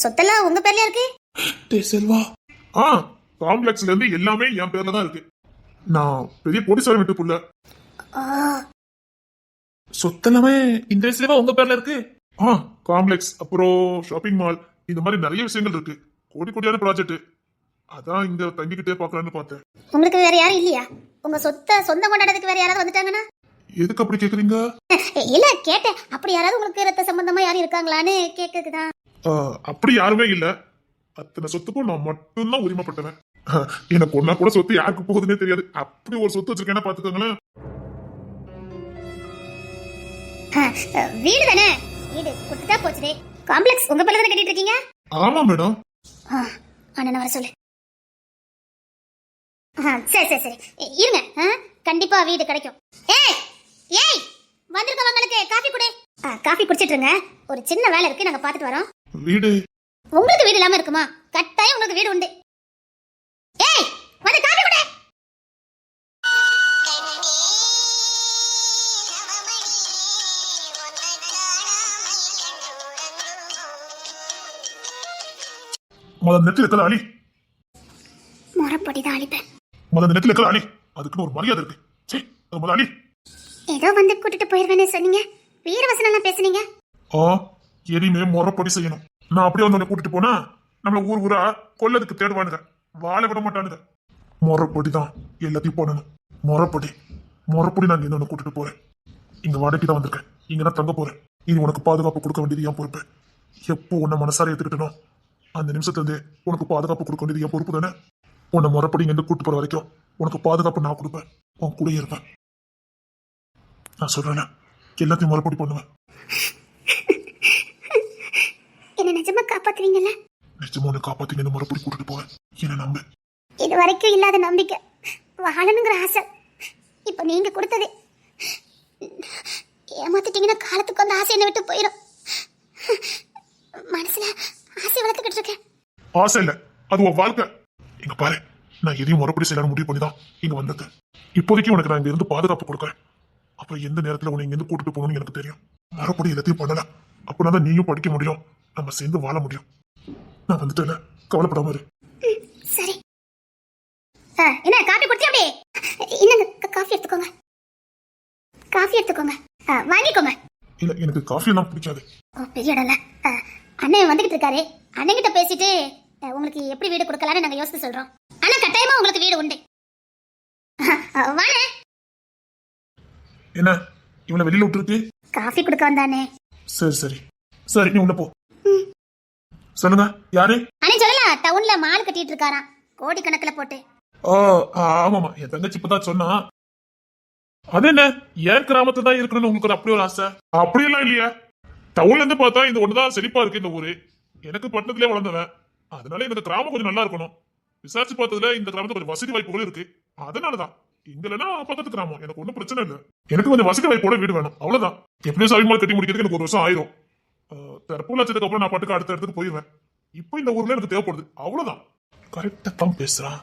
சொத்தெல்லாம் உங்க பேர்ல இருக்கு? செல்வா, காம்ப்ளெக்ஸ்ல இருந்து எல்லாமே என் பேர்ல தான் இருக்கு. நான் பெரிய கோடீஸ்வரன் வீட்டு புள்ள. சொத்தெல்லாமே இந்த வயசுலவா உங்க பேர்ல இருக்கு? காம்ப்ளெக்ஸ், அப்புறம் ஷாப்பிங் மால், இந்த மாதிரி நிறைய விஷயங்கள் இருக்கு. கோடி கோடியான ப்ராஜெக்ட், அதான் இங்க தங்கிக்கிட்டே பாக்கலாம்னு பார்த்தேன். உங்களுக்கு வேற யாரும் இல்லையா? உங்க சொந்தம் கொண்டாடுறதுக்கு வேற யாராவது வந்துட்டாங்கன்னா? எதுக்கு அப்படி கேக்குறீங்க? இல்ல, கேட்டேன். அப்படி யாராவது உங்களுக்கு ரத்த சம்பந்தமா யாரும் இருக்காங்களான்னு கேக்குதுதான். அப்படி யாருமே இல்ல. அத்தனை சொத்துக்கும் நான் மட்டும்தான் உரிமைப்பட்டவன். எனக்கு ஒன்னா கூட சொத்து யாருக்கு போகுதுன்னே தெரியாது. அப்படி ஒரு சொத்து வச்சிருக்கேன்னா பாத்துக்கோங்களேன். வீடு தானே, வீடு கொடுத்துட்டா போச்சுதே. காம்ப்ளெக்ஸ் உங்க பேர்ல தானே கட்டிட்டு இருக்கீங்க? ஆமா மேடம். அண்ணன் வர சொல்லு. சரி சரி சரி, இருங்க. கண்டிப்பா வீடு கிடைக்கும். ஏய் ஏய், வந்திருக்கவங்களுக்கு காஃபி குடு. காஃபி குடிச்சிட்டு இருங்க, ஒரு சின்ன வேலை இருக்கு, நாங்க பாத்துட்டு வரோம். வீடு உங்களுக்கு வீடு இல்லாம இருக்குமா? கட்டாயம் உங்களுக்கு வீடு உண்டு. ஏய் வந்து காப்பி குடி. முதல் நெத்தில இருக்கல அலி, முறப்படிதான் அழிப்பேன். முதல் நெத்தில இருக்கல அலி, அதுக்குன்னு ஒரு மரியாதை இருக்கு. சரி அது முதல் அலி. ஏதோ வந்து கூட்டிட்டு போயிருவேன்னு சொன்னீங்க, வீரவசனம் எல்லாம் பேசுனீங்க. ஆ எதையுமே முறைப்படி செய்யணும். நான் அப்படியே வந்து உன்னை கூட்டிட்டு போனா நம்மள ஊர் ஊரா கொல்லதுக்கு தேடுவானுங்க, வாழ விட மாட்டானுங்க. முறைப்படி தான் எல்லாத்தையும் பண்ணணும். முறைப்படி முறைப்படி நான் இங்க கூட்டிட்டு போறேன். இங்க வாடகைக்கு தான் வந்திருக்கேன், இங்க தான் தங்க போறேன். இது உனக்கு பாதுகாப்பு கொடுக்க வேண்டியது என் பொறுப்பு. எப்போ உன்னை மனசார ஏத்துக்கிட்டனோ அந்த நிமிஷத்துல இருந்து உனக்கு பாதுகாப்பு கொடுக்க வேண்டியது என் பொறுப்பு தானே. உன்னை முறைப்படி இங்க கூட்டு போற வரைக்கும் உனக்கு பாதுகாப்பு நான் கொடுப்பேன், உன் கூட இருப்பேன். நான் சொல்றேன், எல்லாத்தையும் முறைப்படி பண்ணுவேன். என்ன நிஜமா காப்பாத்துவீங்கல்ல? நிச்சயமா உன்னை காப்பாத்தி இந்த முறைப்படி கூட்டிட்டு போவேன். என்ன நம்பு. இது வரைக்கும் இல்லாத நம்பிக்கை, வாழணுங்கிற ஆசை இப்ப நீங்க கொடுத்தது. ஏமாத்திட்டீங்கன்னா காலத்துக்கு அந்த ஆசை என்னை விட்டு போயிடும். மனசுல ஆசை வளர்த்துக்கிட்டு இருக்கேன். ஆசை இல்ல, அது உன் வாழ்க்கை. இங்க பாரு, நான் எதையும் முறைப்படி செய்யலாம் முடிவு பண்ணிதான் இங்க வந்தது. இப்போதைக்கு உனக்கு நான் இங்க இருந்து பாதுகாப்பு கொடுக்குறேன். அப்புறம் எந்த நேரத்துல உன்னை இங்க இருந்து கூட்டிட்டு போகணும்னு எனக்கு தெரியும். மறுபடி எல்லாத்தையும் பண்ணல அப்படின்னா தான் நீயும் படிக்க முடியும், நம்ம சேர்ந்து வாழ முடியும். நான் வந்துட்டேன், கவலைப்படாம இரு. சரி. என்ன காபி குடிச்சு அப்படியே இன்னும் காஃபி எடுத்துக்கோங்க. காஃபி எடுத்துக்கோங்க, வாங்கிக்கோங்க. இல்ல எனக்கு காஃபி எல்லாம் பிடிக்காது. ஓ பெரிய இடம்ல. அண்ணன் வந்துகிட்டு இருக்காரு, அண்ணன் கிட்ட பேசிட்டு உங்களுக்கு எப்படி வீடு கொடுக்கலான்னு நாங்க யோசிச்சு சொல்றோம். ஆனா கட்டாயமா உங்களுக்கு வீடு உண்டு. வாங்க. என்ன இவனை வெளியில விட்டுருக்கு? காஃபி கொடுக்க வந்தானே. சரி சரி சரி, நீ உள்ள போ. சொல்லுங்க, யாரு? அண்ணன் சொல்லல, டவுன்ல மால் கட்டிட்டு இருக்காராம், கோடி கணக்குல போட்டு. ஓ ஆமாமா, என் தங்கச்சி இப்பதான் சொன்னா. அது என்ன, ஏன் கிராமத்துல தான் இருக்கணும்னு உங்களுக்கு ஒரு அப்படி ஒரு ஆசை? அப்படியெல்லாம் இல்லையா, டவுன்ல இருந்து பார்த்தா இந்த ஒண்ணுதான் செழிப்பா இருக்கு இந்த ஊரு. எனக்கு பட்டணத்திலே வளர்ந்தவன், அதனால இந்த கிராமம் கொஞ்சம் நல்லா இருக்கணும். விசாரிச்சு பார்த்ததுல இந்த கிராமத்துல கொஞ்சம் வசதி வாய்ப்புகள் இருக்கு, அதனாலதான். இங்க இல்லைன்னா பக்கத்து கிராமம், எனக்கு ஒன்றும் பிரச்சனை இல்லை. எனக்கு கொஞ்சம் வசதி வாய்ப்போட வீடு வேணும், அவ்வளவுதான். எப்படியும் சாவிமால் கட்டி முடிக்கிறதுக்கு எனக்கு 1 வருஷம் ஆயிரும். தற்போது லட்சத்துக்கு அப்புறம் நான் பாட்டுக்கு அடுத்த இடத்துக்கு போயிடுவேன். இப்போ இந்த ஊர்ல எனக்கு தேவைப்படுது, அவ்வளவுதான். கரெக்டா தான் பேசுறான்.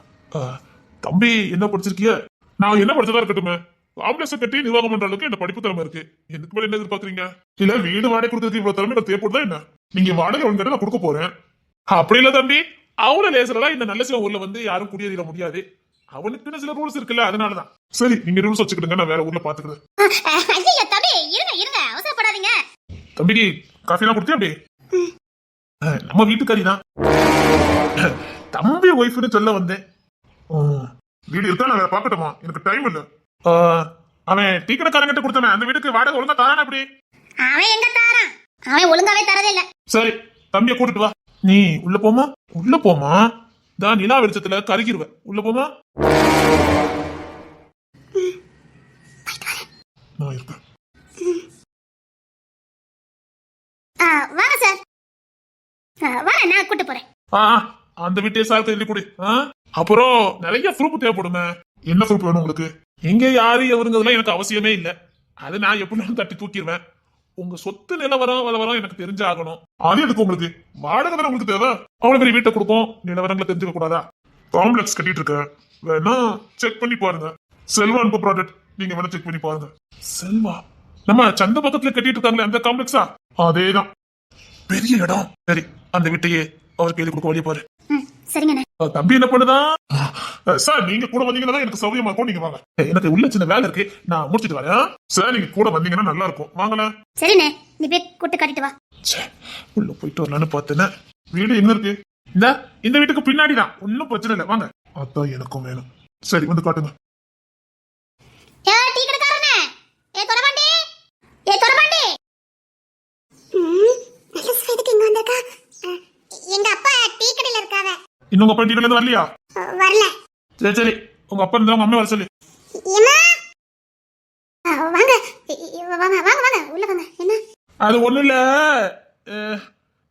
தம்பி என்ன படிச்சிருக்கிய? நான் என்ன படிச்சதா இருக்கட்டுமே, காம்ப்ளெக்ஸ் கட்டி நிர்வாகம் பண்ற அளவுக்கு என்ன படிப்பு திறமை இருக்கு. எனக்கு மேல என்ன எதிர்பார்க்கறீங்க? இல்ல வீடு வாடகை கொடுக்கறதுக்கு இவ்வளவு திறமை எனக்கு தேவைப்படுதா என்ன? நீங்க வாடகை உங்ககிட்ட நான் கொடுக்க போறேன். அப்படி இல்ல தம்பி, அவன லேசரா இந்த நல்ல சில ஊர்ல வந்து யாரும் குடியேற முடியாது. அவனுக்குன்னு சில ரூல்ஸ் இருக்குல்ல, அதனாலதான். சரி நீங்க ரூல்ஸ் வச்சுக்கிடுங்க, நான் வேற ஊர்ல பாத்துக்கிறேன். ஐயா தம்பி, இருங்க இருங்க, அவசரப்படாதீங்க. தம்பிக்கு காஃபி எல்லாம் கொடுத்தியா? அப்படி நம்ம வீட்டுக்காரி தான். தம்பி ஒய்ஃப்னு சொல்ல வந்தேன். வீடு இருக்கா, நான் வேற பாக்கட்டுமா? எனக்கு டைம் இல்ல. அவன் டீ கடைக்காரங்கிட்ட கொடுத்தவன் அந்த வீட்டுக்கு வாடகை ஒழுங்கா தாரானா? அப்படி அவன் எங்க தாரான், அவன் ஒழுங்காவே தரதே இல்ல. சரி தம்பிய கூட்டிட்டு வா. நீ உள்ள போமா, உள்ள போமா. தான் நிலா வெளிச்சத்துல கருகிருவேன், உள்ள போமா. நான் இருக்கேன். வாங்க சார், வாங்க, நான் கூட்டு போறேன். அந்த வீட்டே சார் எழுதி கொடு. அப்புறம் நிறைய ப்ரூஃப் தேவைப்படுமே. என்ன ப்ரூஃப் வேணும் உங்களுக்கு? எங்க யாரு எவருங்கிறதுலாம் எனக்கு அவசியமே இல்ல, அது நான் எப்படினாலும் தட்டி தூக்கிடுவேன். உங்க சொத்து நிலவரம் எனக்கு தெரிஞ்சாகணும். அது எதுக்கு உங்களுக்கு? வாடகை தானே உங்களுக்கு தேவை. அவ்வளவு பெரிய வீட்டை கொடுப்போம், நிலவரங்களை தெரிஞ்சுக்க கூடாதா? காம்ப்ளெக்ஸ் கட்டிட்டு இருக்க, வேணா செக் பண்ணி பாருங்க. செல்வா அன்பு ப்ராடக்ட், நீங்க வேணா செக் பண்ணி பாருங்க. செல்வா நம்ம சந்த பக்கத்துல கட்டிட்டு இருக்காங்களே அந்த காம்ப்ளெக்ஸா? அதேதான், பெரிய இடம். சரி அந்த வீட்டையே அவர் கையில கொடுக்க வழிய பாரு. சரிங்க. தம்பி என்ன பண்ணுதான்? சார் நீங்க கூட வந்தீங்கன்னா எனக்கு சௌரியமா இருக்கும், நீங்க வாங்க. எனக்கு உள்ள சின்ன வேலை இருக்கு, நான் முடிச்சிட்டு வரேன். சார் நீங்க கூட வந்தீங்கன்னா நல்லா இருக்கும், வாங்கல. சரிண்ணே, நீ போய் கூட்டு காட்டிட்டு வா. உள்ள போயிட்டு வரலான்னு பார்த்தேன். வீடு எங்க இருக்கு? இந்த வீட்டுக்கு பின்னாடிதான், ஒன்னும் பிரச்சனை இல்லை, வாங்க. அதான் எனக்கும் வேணும். சரி வந்து காட்டுங்க. டீ கடைக்காரனே, ஏ தொரபாண்டி, ஏ தொரபாண்டி. நல்ல ஸ்வீட்டுக்கு இங்க வந்திருக்கா. எங்க அப்பா டீ கடையில இருக்காங்க. இன்னும் உங்க அப்பா டீ கடையில இருந்து வரலையா? வரல. சரி சரி, உங்க அப்பா இருந்தா உங்க அம்மா வர சொல்லு. ஏமா வாங்க வாங்க வாங்க வாங்க, உள்ள வாங்க. என்ன? அது ஒண்ணு இல்ல,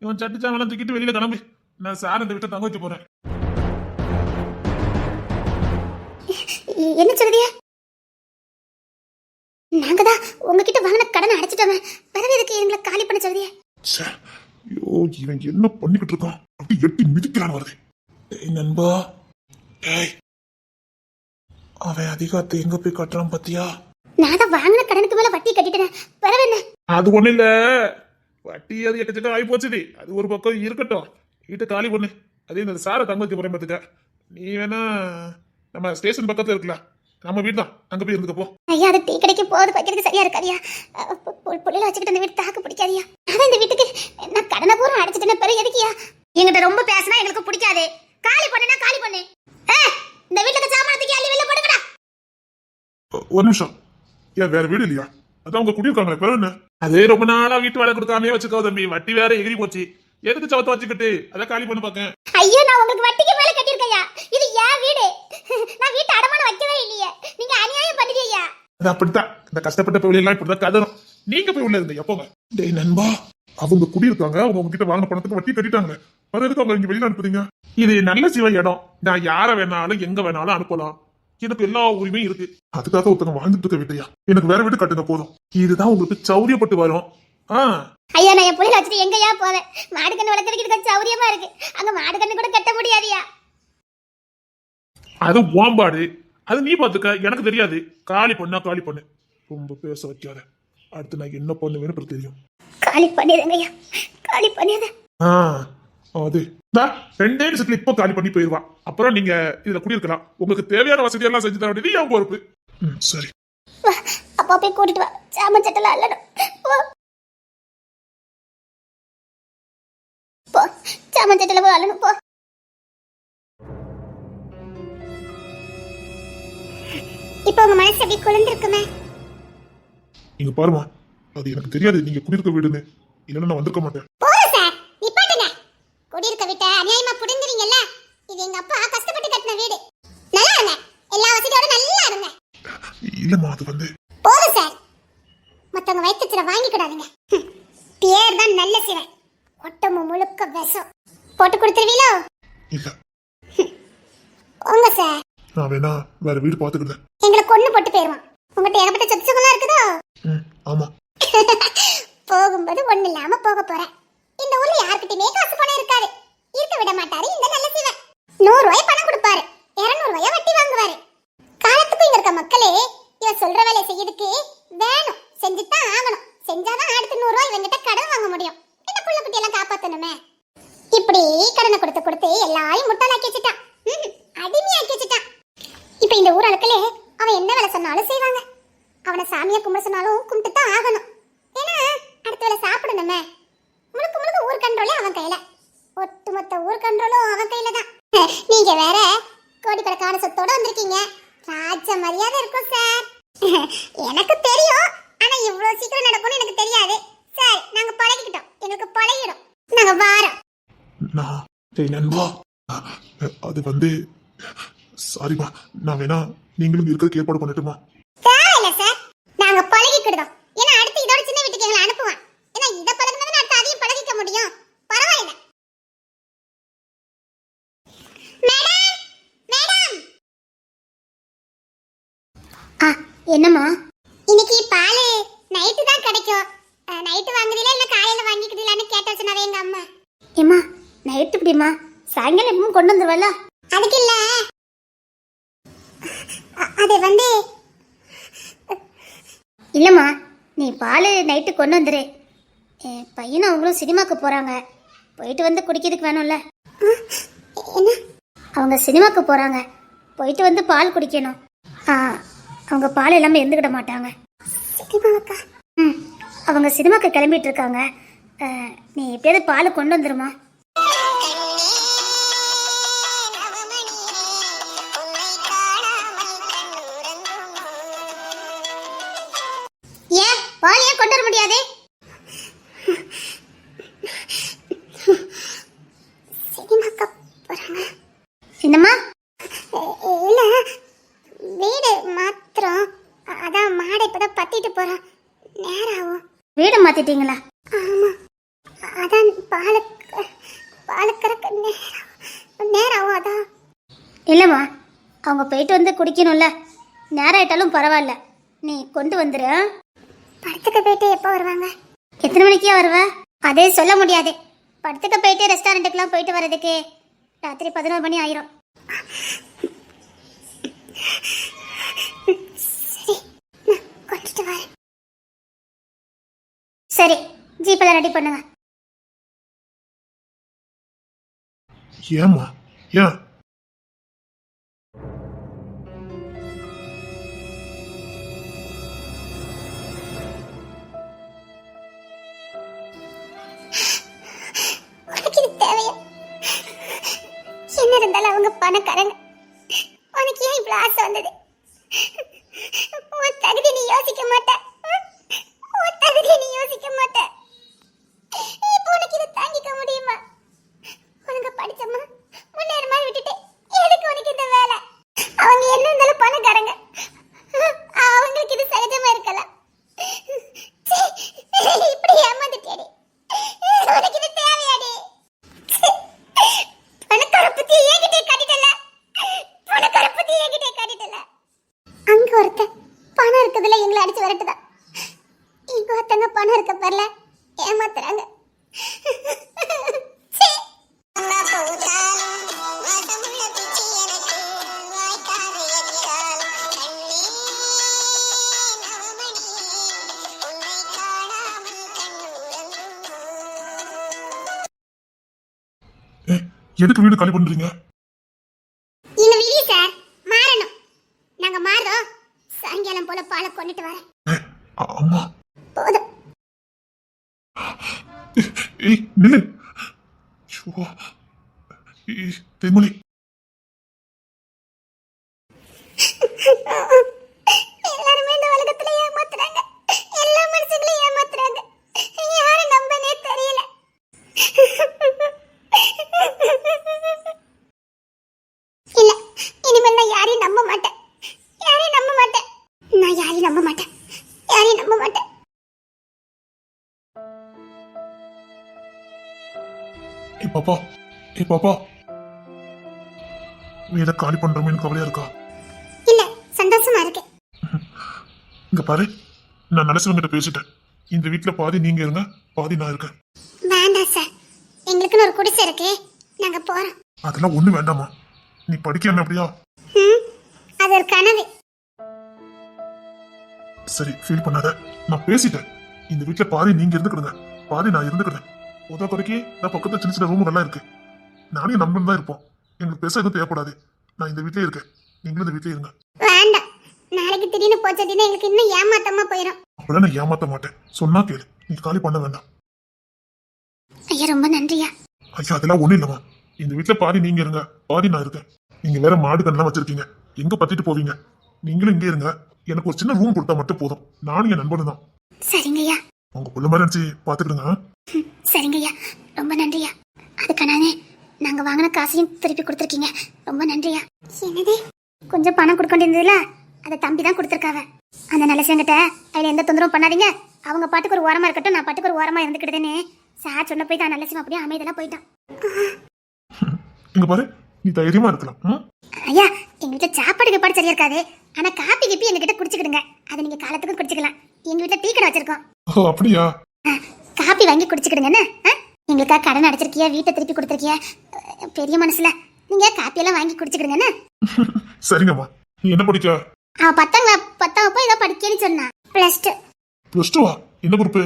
இவன் சட்டு சாங்கெல்லாம் தூக்கிட்டு வெளியில கிளம்பி, நான் சார் இந்த வீட்டை தங்க வச்சு போறேன். என்ன சொல்றீங்க? நாங்க தான் உங்ககிட்ட வாங்கின கடனை அடைச்சிட்டோம், பிறகு இதுக்கு எங்களை காலி பண்ண சொல்றீங்க? ஐயோ இவன் என்ன பண்ணிக்கிட்டு இருக்கான்? அப்படி எட்டி மிதிக்கிறான் வருது. டேய் நண்பா, டேய் அவன் அதிகாரத்தை எங்க போய் கட்டுறான் பாத்தியா? நான் தான் வாங்கின கடனுக்கு மேல வட்டி கட்டிட்டேன். பரவ என்ன? அது ஒண்ணு இல்ல, வட்டி அது எக்கச்சக்கம் ஆகி போச்சுது. அது ஒரு பக்கம் இருக்கட்டும், வீட்டை காலி பண்ணு. அதே இந்த சாரை தங்க வைக்க போறேன் பாத்துக்க. நீ வேணா நம்ம ஸ்டேஷன் பக்கத்துல இருக்கலாம், நம்ம வீடு தான், அங்க போய் இருந்துக்க போ. ஐயா அது டீ கடைக்கு போறது வைக்கிறதுக்கு சரியா இருக்காதியா. புள்ளையில வச்சுக்கிட்டு அந்த வீட்டு தாக்கு பிடிக்காதியா. அதான் இந்த வீட்டுக்கு நான் கடனை பூரா அடைச்சிட்டேன். பிறகு எதுக்கியா? என்கிட்ட ரொம்ப பேசினா எங்களுக்கு பிடிக்காது. காலி பண்ணுனா காலி பண்ணு. இந்த வீட்டுக்கு சாமானத்துக்கு அள்ளி வெளில போடுங்கடா. ஒரு நிமிஷம், ஏன் வேற வீடு இல்லையா? அதான் உங்க குடியிருக்காங்களே, பிறகு என்ன? அதே ரொம்ப நாளா வீட்டு வேலை கொடுக்காமே வச்சுக்கோ தம்பி. வட்டி வேற எகிரி போச்சு, எதுக்கு சவத்தை வச்சுக்கிட்டு அதை காலி பண்ணு பாக்க. ஐயோ நான் உங்களுக்கு வட்டிக்கு மேல கட்டியிருக்கையா. இது ஏன் வீடு. நான் வீட்டு அடமானம் வைக்கவே இல்லையே. நீங்க அநியாயம் பண்ணுவீங்க. அது அப்படித்தான், இந்த கஷ்டப்பட்ட பிள்ளை எல்லாம் இப்படிதான் கதறும். நீங்க போய் உள்ள இருந்தீங்க எப்போங்க? டேய் நண்பா, அவங்க குடியிருக்காங்க, அவங்க உங்ககிட்ட வாங்கின பணத்துக்கு வட்டி கட்டிட்டாங்களே, அது எதுக்கு அவங்க இங்க வெளியில அனுப்புறீங்க? இது நல்ல சிவ இடம், நான் யார வேணாலும் எங்க வேணாலும் அனுப்பலாம், எனக்கு எல்லா உரிமையும் இருக்கு. அதுக்காக ஒருத்தங்க வாழ்ந்துட்டு இருக்க வீட்டையா? எனக்கு வேற வீடு கட்டுங்க போதும். இதுதான் உங்களுக்கு சௌரியப்பட்டு வரும். ஐயா நான் என் புள்ளையில வச்சுட்டு எங்கயா போவேன்? மாடு கண்ணு வளர்க்கறதுக்கு சௌரியமா இருக்கு. அங்க மாடு கண்ணு கூட கட்ட முடியாதியா. அது ஓம்பாடு, அது நீ பாத்துக்க, எனக்கு தெரியாது. காலி பண்ணா காலி பண்ணு, ரொம்ப பேச வைக்காத. அடுத்து நான் என்ன பண்ணுவேன்னு அப்புறம் தெரியும். காலி பண்ணிடுங்கய்யா, காலி பண்ணிடுறேன். அது 2 நிமிஷத்துல இப்போ காலி பண்ணி போயிருவா. அப்புறம் நீங்க இதுல குடியிருக்கலாம். உங்களுக்கு தேவையான வசதி எல்லாம் செஞ்சு தர வேண்டியது என் பொறுப்பு. சரி. வா அப்பா போய் கூட்டிட்டு வா. சாமன் சட்டெல்லாம் அல்லணும். போ போ, சாமன் சட்டெல்லாம் போய் அல்லணும் போ. இப்போ உங்க மனசு எப்படி குளிர்ந்திருக்குமே? நீங்க பாருமா, அது எனக்கு தெரியாது நீங்க குடியிருக்க வீடுன்னு. இல்லைன்னா நான் வந்திருக்க மாட்டேன். போதும் சார், நிப்பாட்டுங்க. குடியிருக்க விட்ட அநியாயமா புடுங்குறீங்கல்ல. இது எங்க அப்பா கஷ்டப்பட்டு கட்டின வீடு. நல்லா இருங்க, எல்லா வசதியோட நல்லா இருங்க. இல்லம்மா, அது வந்து போதும் சார், மத்தவங்க வயிற்றுல வாங்கிக்கிடாதீங்க. பேர் தான் நல்ல சிவன், ஒட்டமும் முழுக்க விஷம். போட்டு கொடுத்துருவீங்களோ? இல்ல, உங்க சார் நான் வேணா வேற வீடு பாத்துக்கிட்டேன். எங்களை கொண்டு போட்டு போயிருவான். உங்ககிட்ட ஏகப்பட்ட சொத்துக்கெல்லாம் இருக்குதோ? ஆமா. போகும்போது ஒண்ணு இல்லாம போக போறேன். இந்த ஊர்ல யாருக்கிட்டயுமே காசு பணம் இருக்காது. இருக்க விட மாட்டாரு இந்த நல்ல சிவன். 100 ரூபாய் பணம் கொடுப்பாரு, 200 ரூபாய் வட்டி வாங்குவாரு. காலத்துக்கு இங்க இருக்க மக்களே இவ சொல்ற வேலை செய்யறதுக்கு வேணும், செஞ்சுதான் ஆகணும். செஞ்சாதான் அடுத்து 100 ரூபாய் இவங்கிட்ட கடன் வாங்க முடியும். இந்த புள்ள குட்டி எல்லாம் காப்பாத்தணுமே. இப்படி கடனை கொடுத்து கொடுத்து எல்லாரையும் முட்டாளாக்கி வச்சுட்டான். அடிமையாக்கி வச்சுட்டான். இப்ப இந்த ஊர் ஆளுக்களே அவன் என்ன வேலை சொன்னாலும் செய்வாங்க. அவனை சாமியை கும்பிட சொன்னாலும் கும்பிட்டு தான் ஆகணும். ஏன்னா அடுத்த வேலை சாப்பிடணுமே. முழுக்க முழுக்க ஊர் கண்ட்ரோலே அவன் கையில. ஒட்டுமொத்த ஊர் கண்ட்ரோலும் அவன் கையில தான். நீங்க வேற கோடிக்கணக்கான சொத்தோட வந்திருக்கீங்க. ராஜ மரியாதை இருக்கும் சார். எனக்கு தெரியும், ஆனா இவ்வளவு சீக்கிரம் நடக்கும்னு எனக்கு தெரியாது சார். நாங்க பழகிக்கிட்டோம், எங்களுக்கு பழகிடும். நாங்க வாரோம். நான் டேய் நண்பா, அது வந்து சாரிமா, நான் வேணா நீங்களும் இருக்கிறதுக்கு ஏற்பாடு பண்ணட்டுமா? தேவையில்ல சார், நாங்க பழகிக்கிட்டோம். ஏன்னா அடுத்து இதோட சின்ன வீட்டுக்கு எங்களை அனுப்புவான். ஏன்னா இதை பழகினதுன்னு அடுத்து அதையும் பழகிக்க முடியும். பரவாயில்ல. Madam madam. என்னம்மா? இன்னைக்கு பால் நைட்டு தான் கிடைக்கும். நைட்டு வாங்குறீங்களா இல்ல காலையில வாங்கிக்கிறீங்களான்னு கேட்டா சொன்னாவே எங்க அம்மா. ஏம்மா நைட்டு இப்படிமா, சாயங்காலம் எப்பவும் கொண்டு வந்துருவல்ல? அதுக்கு இல்ல, அது வந்து இல்லம்மா, நீ பால் நைட்டு கொண்டு வந்துரு. பையனும் அவங்களும் சினிமாக்கு போறாங்க, போயிட்டு வந்து குடிக்கிறதுக்கு வேணும்ல. என்ன? அவங்க சினிமாக்கு போறாங்க, போயிட்டு வந்து பால் குடிக்கணும். அவங்க பால் இல்லாமல் இருந்துக்கிட மாட்டாங்க. அவங்க சினிமாக்கு கிளம்பிட்டு இருக்காங்க. நீ எப்படியாவது பால் கொண்டு வந்துருமா? ஏன் பால் ஏன் கொண்டு வர முடியாது? சினிமாக்கு போறாங்க. என்னம்மா? இல்ல, வீடு மாத்திரம், அதான் மாடை இப்பதான் பத்திட்டு போறோம், நேரம் ஆகும். வீடு மாத்திட்டீங்களா? ஆமா, அதான் பாலுக்கறக்க நேரம் ஆகும். அதான் இல்லம்மா, அவங்க போயிட்டு வந்து குடிக்கணும்ல, நேரம் ஆயிட்டாலும் பரவாயில்ல, நீ கொண்டு வந்துரு. படத்துக்கு போயிட்டு எப்போ வருவாங்க? எத்தனை மணிக்கே வருவ? அதே சொல்ல முடியாது. படத்துக்கு போயிட்டு ரெஸ்டாரண்ட்டுக்குலாம் போயிட்டு வர்றதுக்கு ராத்திரி 11 மணி ஆயிரும். சரி நான் கொண்டுட்டு வரேன். சரி ஜீப்பெல்லாம் ரெடி பண்ணுங்க. ஏம்மா ஏன் உனக்கு இது தேவையா? என்ன இருந்தாலும் அவங்க பணக்காரங்க. உனக்கு ஏன் இவ்வளவு ஆசை வந்தது? உன் தகுதி நீ யோசிக்க மாட்ட. உன் தகுதி நீ யோசிக்க மாட்ட. இப்போ உனக்கு இதை தாங்கிக்க முடியுமா? உனக்கு படிச்சம்மா முன்னேறமா விட்டுட்டு எதுக்கு உனக்கு இந்த வேலை? அவங்க என்ன இருந்தாலும் பணக்காரங்க. அவங்களுக்கு இது சகஜமா இருக்கலாம். இப்படி ஏமாந்துட்டேடி. உனக்கு இது தேவையாடி? பணக்கார பத்தி என்கிட்ட காட்டிட்டல. பணக்கார பத்தி என்கிட்ட காட்டிட்டல. அங்க ஒருத்த பணம் இருக்குதுல எங்களை அடிச்சு விரட்டுதா. இங்க ஒருத்தங்க பணம் இருக்க பேர்ல ஏமாத்துறாங்க. எதுக்கு வீடு காலி பண்றீங்க? இந்த வீடு சார் மாறணும். நாங்க மாறோம். சாயங்காலம் போல பாலை கொண்டுட்டு வரேன். அம்மா போதும். ஏய் நில்லு. ஐயோ. ஏய், தேன்மொழி எல்லாருமே இந்த உலகத்துல ஏமாத்துறாங்க. எல்லா மனுஷங்களையும் ஏமாத்துறாங்க. யாரை நம்பனே தெரியல. இல்ல இனிமேல் நான் யாரையும் நம்ப மாட்டேன். யாரையும் நம்ப மாட்டேன். நான் யாரையும் நம்ப மாட்டேன். யாரையும் நம்ப மாட்டேன். ஏய் பாப்பா வீட காலி பண்றோமே எனக்கு கவலையா இருக்கா? இல்ல சந்தோஷமா இருக்கு. இங்க பாரு, நான் நலசிவங்கிட்ட பேசிட்டேன். இந்த வீட்டுல பாதி நீங்க இருங்க, பாதி நான் இருக்கேன். வேண்டாம் சார், எங்களுக்குன்னு ஒரு குடிசை இருக்கு. நாங்க போறோம். அதெல்லாம் ஒண்ணு வேண்டாமா. நீ படிக்க அப்படியா? அது ஒரு கனவு. சரி ஃபீல் பண்ணாத, நான் பேசிட்டேன். இந்த வீட்டுல பாதி நீங்க இருந்துக்கிடுங்க, பாதி நான் இருந்துக்கிட்டேன். உதா குறைக்கு நான் பக்கத்துல சின்ன சின்ன ரூம் எல்லாம் இருக்கு. நானே நம்பன் தான் இருப்போம். எங்களுக்கு பேச எதுவும் தேவைப்படாது. நான் இந்த வீட்லயே இருக்கேன், நீங்களும் இந்த வீட்லயே இருங்க. வேண்டாம், நாளைக்கு திடீர்னு போச்சுன்னா எங்களுக்கு இன்னும் ஏமாத்தமா போயிடும். அப்படிலாம் நான் ஏமாத்த மாட்டேன், சொன்னா கேளு. நீ காலி பண்ண வேண்டாம். ஐயா ரொம்ப நன்றியா. ஐயா அதெல்லாம் ஒண்ணு இல்லம்மா. இந்த வீட்டுல பாதி நீங்க இருங்க, பாதி நான் இருக்கேன். நீங்க வேற மாடு கண்ணெல்லாம் வச்சிருக்கீங்க, எங்க பத்திட்டு போவீங்க? நீங்களும் இங்கே இருங்க. எனக்கு ஒரு சின்ன ரூம் கொடுத்தா மட்டும் போதும். நானும் என் நண்பனும் தான். சரிங்கய்யா. உங்க புள்ள மாதிரி நினைச்சு பாத்துக்கிடுங்க. சரிங்கய்யா, ரொம்ப நன்றியா. அதுக்கானே நாங்க வாங்கின காசையும் திருப்பி கொடுத்துருக்கீங்க. ரொம்ப நன்றியா. என்னது கொஞ்சம் பணம் கொடுக்க வேண்டியதுல அதை தம்பி தான் கொடுத்துருக்காவ. அந்த நலசங்கிட்ட அதில் எந்த தொந்தரவும் பண்ணாதீங்க, அவங்க பாட்டுக்கு ஒரு ஓரமா இருக்கட்டும், நான் பாட்டுக்கு ஒரு ஓரமா இருந்துக்கிட்டேன்னு சார் சொன்ன போய் தான் நல்லசிவம் அப்படியே அமைதெல்லாம் போயிட்டான். இங்க பாரு, நீ தைரியமா இருக்கலாம். ஐயா எங்க வீட்டுல சாப்பாடுக்கு பாடு சரியா இருக்காது, ஆனா காப்பி கிப்பி எங்ககிட்ட குடிச்சுக்கிடுங்க. அதை நீங்க காலத்துக்கும் குடிச்சுக்கலாம். எங்க வீட்டுல டீ கடை வச்சிருக்கோம். ஓ அப்படியா? காப்பி வாங்கி குடிச்சுக்கிடுங்க என்ன. எங்களுக்காக கடன் அடைச்சிருக்கிய, வீட்டை திருப்பி கொடுத்துருக்கிய, பெரிய மனசுல நீங்க காப்பி எல்லாம் வாங்கி குடிச்சுக்கிடுங்க என்ன. சரிங்கம்மா. நீ என்ன படிக்க? அவன் 10ஆம் வகுப்பு ஏதோ படிக்கன்னு சொன்னான். +2. +2வா? என்ன குரூப்?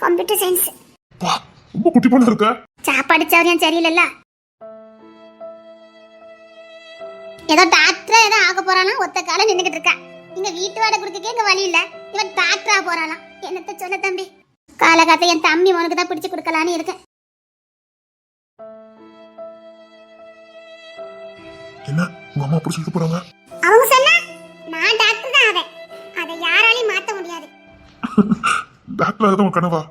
Computer science. வா, ரொம்ப குட்டி பொண்ணா இருக்க. சாப்பாடு சௌரியம் சரியில்லைல்ல. ஏதோ டாக்டரா ஏதோ ஆக போறானா, ஒத்த காலம் நின்னுகிட்டு இருக்கா. இங்க வீட்டு வாடகை கொடுக்கவே இங்க வழி இல்ல, இவன் டாக்டரா போறாளாம். என்னத்த சொல்ல தம்பி, காலகாலத்தை என் தம்பி உனக்கு தான் பிடிச்சு கொடுக்கலான்னு இருக்கேன். என்ன உங்க அம்மா அப்படி சொல்லிட்டு போறாங்க? அவங்க சொன்னா நான் டாக்டர் தான் ஆவேன், அதை யாராலையும் மாத்த முடியாது. டாக்டர் ஆகுது உங்க கனவா?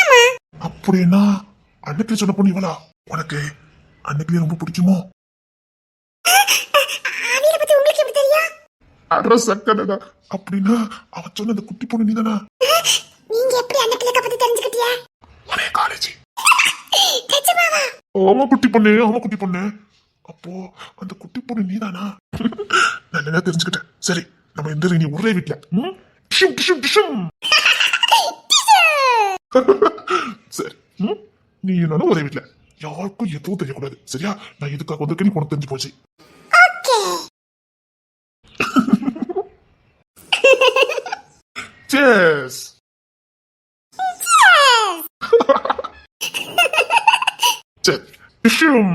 ஆமா. அப்படின்னா அன்னைக்கு சொன்ன பொண்ணு இவளா? உனக்கு அன்னைக்கு ரொம்ப பிடிக்குமோ? அவியல பத்தி உங்களுக்கு எப்படி தெரியும்? அட்ரஸ் சக்கடடா. அப்படின்னா அவ சொன்ன அந்த குட்டி பொண்ணு நீதானா? நீங்க எப்படி அன்னைக்கு பத்தி தெரிஞ்சுக்கிட்டியா? ஒரே காலேஜ். நிஜமாவா? ஆமா குட்டி பொண்ணு, ஆமா குட்டி பொண்ணு. அப்போ அந்த குட்டி பொண்ணு நீதானா? நான் என்ன தெரிஞ்சுக்கிட்டேன். சரி நம்ம இந்த நீ ஒரே வீட்டுல டிஷும் டிஷும் டிஷும். சரி நீ நானும் ஒரே வீட்டுல யாருக்கும் எதுவும் தெரியக்கூடாது சரியா? நான் எதுக்காக வந்திருக்கேன்னு உனக்கு தெரிஞ்சு போச்சு. Cheers. Cheers. Tishum.